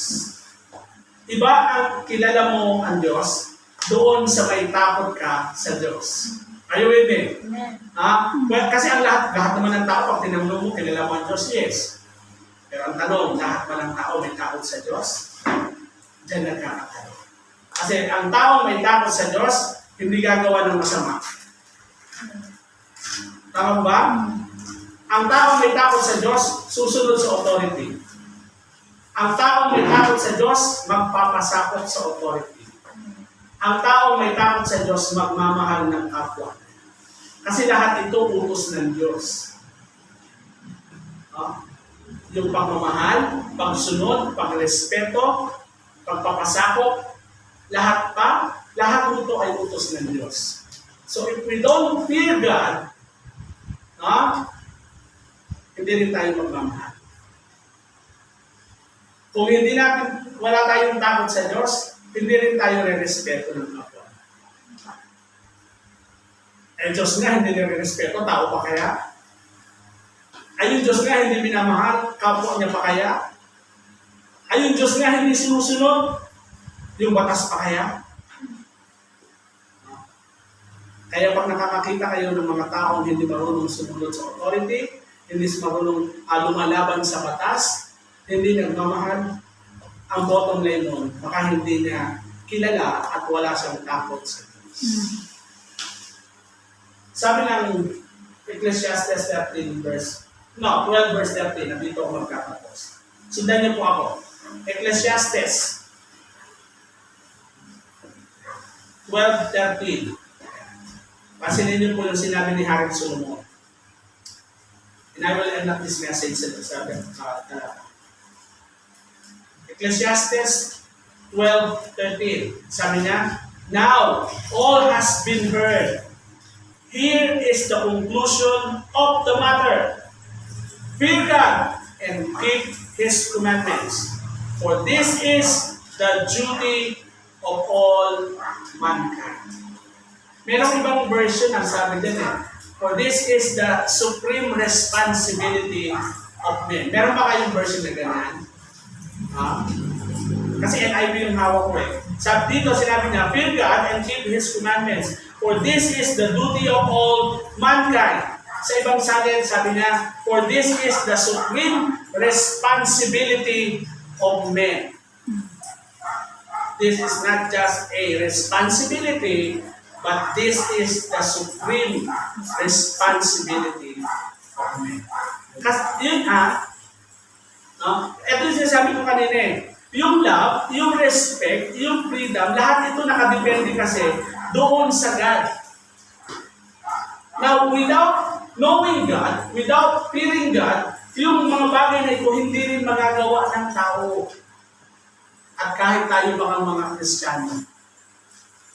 Iba ang kilala mo ang Diyos doon sa may takot ka sa Diyos. Are you with me? Well, kasi ang lahat naman ng tao, pag tinanong mo, kilala mo ang Diyos, yes. Pero ang tanong, lahat ba ng tao may takot sa Diyos? Diyan nagkakatanong. Kasi ang tao may takot sa Diyos, hindi gagawa ng masama. Tama ba? Ang tao may takot sa Diyos, susunod sa authority. Ang tao may takot sa Diyos, magpapasakot sa authority. Ang tao may takot sa Diyos, magmamahal ng kapwa. Kasi lahat ito utos ng Diyos. Yung pagmamahal, pagsunod, pagrespeto, pagpapasakop, lahat ito ay utos ng Diyos. So if we don't fear God, hindi rin tayo magmamahal. Kung wala tayong takot sa Diyos, hindi rin tayo re-respeto ng kapwa. Eh, Diyos nga hindi re-respeto, tao pa kaya? Ay, yung Diyos nga hindi minamahal, kapwa niya pa kaya? Ay, yung Diyos nga hindi sinusunod, yung batas pa kaya? Kaya pag nakakakita kayo ng mga taong hindi marunong sumunod sa authority, hindi marunong lumalaban sa batas, hindi nagmamahal, ang bottom line nun, baka hindi niya kilala at wala siyang takot sa Diyos. Sabi ng Ecclesiastes 12 verse 13, nandito ako magkatapos. Sundan niyo po ako. Ecclesiastes 12:13. Pansinin niyo po yung sinabi ni Haring Solomon. And I will end up this message sa Ecclesiastes 12:13. Sabi niya, now, all has been heard. Here is the conclusion of the matter. Fear God and keep His commandments. For this is the duty of all mankind. Merong ibang version ang sabi din eh. For this is the supreme responsibility of men. Meron ba kayong version na ganyan? Kasi NIV yung hawak ko eh. Sabi dito, sinabi niya, fear God and keep His commandments. For this is the duty of all mankind. Sa ibang salin, sabi niya, for this is the supreme responsibility of men. This is not just a responsibility, but this is the supreme responsibility of men. Kasi yun no? Ito yung sinasabi ko kanina eh. Yung love, yung respect, yung freedom, lahat ito nakadepende kasi doon sa God. Now, without knowing God, without fearing God, yung mga bagay na ito hindi rin magagawa ng tao. At kahit tayo mga Kristiyano.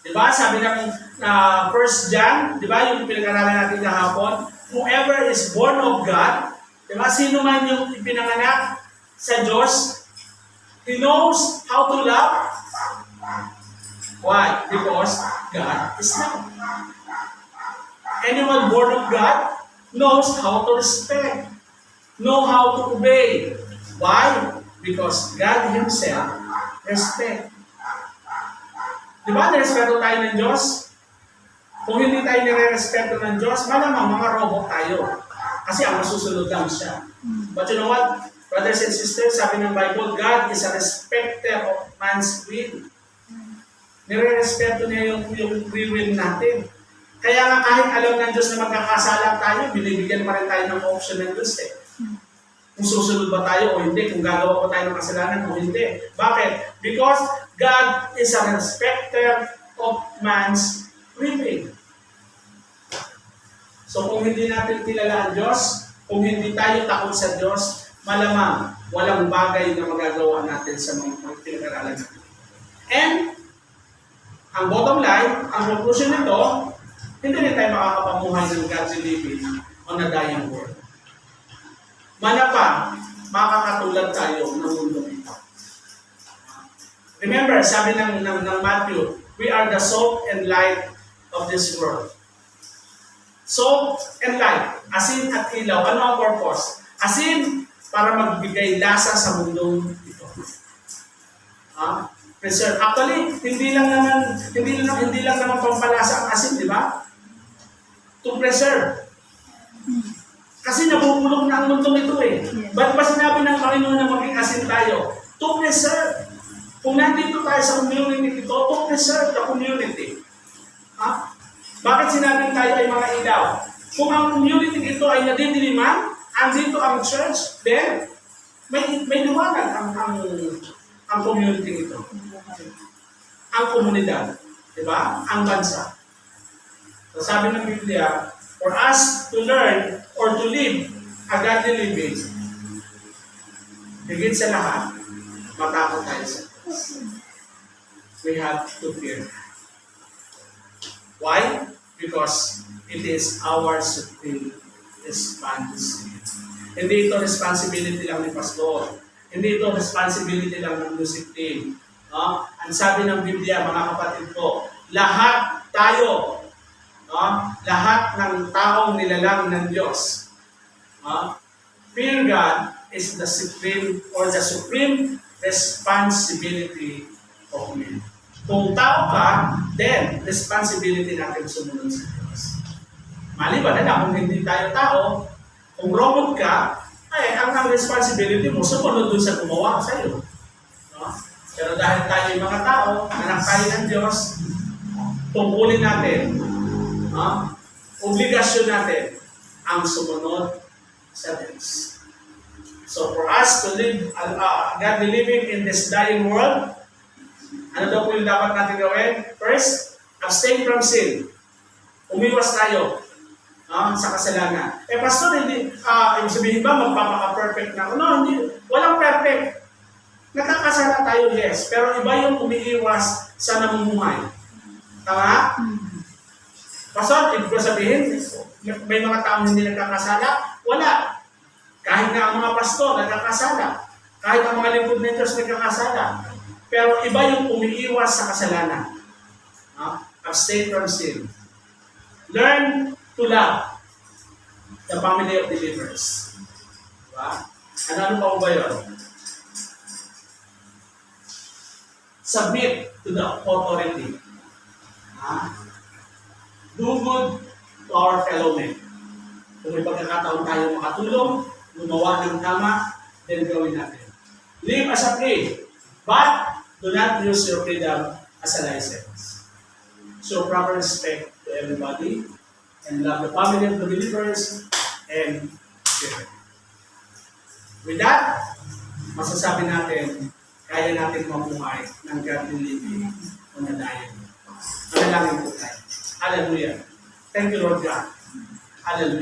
Diba? Sabi ng 1 John, diba yung pinag-aralan natin kahapon, whoever is born of God, diba? Sino man yung ipinanganak sa Diyos, he knows how to love. Why? Because God is love. Anyone born of God knows how to respect, know how to obey. Why? Because God Himself respect. Di ba? Nirespeto tayo ng Diyos? Kung hindi tayo nire-respeto ng Diyos, malamang mga robot tayo. Kasi ang masusunod lang siya. But you know what? Brothers and sisters, sabi ng Bible, God is a respecter of man's will. Nire-respeto niya yung free will natin. Kaya nga kahit alam ng Diyos na magkakasala tayo, binibigyan pa rin tayo ng option ng Diyos eh. Kung susunod ba tayo o hindi, kung gagawa pa tayo ng kasalanan o hindi. Bakit? Because God is a respecter of man's free will. So kung hindi natin kilala ang Diyos, kung hindi tayo takot sa Diyos, malamang walang bagay na magagawa natin sa mga pinag-aralan natin. And, ang bottom line, ang conclusion nito, hindi rin tayo makakapamuhay ng God's living on a dying world. Manapa, makakatulad tayo ng mundo ito. Remember, sabi ng Matthew, we are the salt and light of this world. Salt and light, asin at ilaw. Ano ang purpose? Asin, para magbigay lasa sa mundong ito. Preserve. Actually, hindi lang naman pampalasa ang asin, di ba? To preserve. Kasi nabubulok na ang mundong ito eh. Ba't pa sinabi ng Panginoon na maging asin tayo? To preserve. Kung nandito tayo sa community ito, to preserve the community. Bakit sinabing tayo ay mga ilaw? Kung ang community ito ay nadidiliman, andito ang church, then may liwanag ang community ito. Ang komunidad. Diba? Ang bansa. So sabi ng Biblia, for us to learn or to live a godly living, higit sa lahat, matakot tayo sa Diyos. We have to fear. Why? Because it is our supreme responsibility. Hindi ito responsibility lang ni pastor. Hindi ito responsibility lang ng music team. Ang sabi ng Biblia, mga kapatid ko, lahat tayo, lahat ng taong nilalang ng Diyos, fear God is the supreme responsibility of men. Kung tao ka, then responsibility natin sumunod sa Diyos. Maliban na kung hindi tayo tao, kung robot ka, ay ang responsibility mo sumunod dun sa gumawa sa iyo. Pero dahil tayo yung mga tao, anak tayo ng Diyos, tungkulin natin, obligasyon natin ang sumunod sa Diyos. So for us to live godly living in this dying world, ano daw po yung dapat natin gawin? First, abstain from sin. Umiwas tayo. sa kasalanan. Pastor, hindi, ibig sabihin ba magpapaka-perfect na? No, hindi. Walang perfect. Nagkakasala tayo, yes. Pero iba yung umiiwas sa namumuhay. Tama? Pastor, ibig sabihin, may mga taong hindi nagkakasala? Wala. Kahit nga ang mga pastor nagkakasala. Kahit ang mga lingkod ng Diyos nagkakasala. Pero iba yung umiiwas sa kasalanan. Abstain from sin. Learn to love the family of believers. Diba? Ano pa ba yun? Submit to the authority. Do good to our fellow men. Kung may pagkakataon tayo makatulong, gumawa ng tama, then gawin natin. Live as a free, but do not use your freedom as a license. So proper respect to everybody, and love the family of the believers, and share. With that, masasabi natin, kaya natin mamuhay ng godly living on a diet. Manalangin po tayo. Hallelujah. Thank you, Lord God. Hallelujah.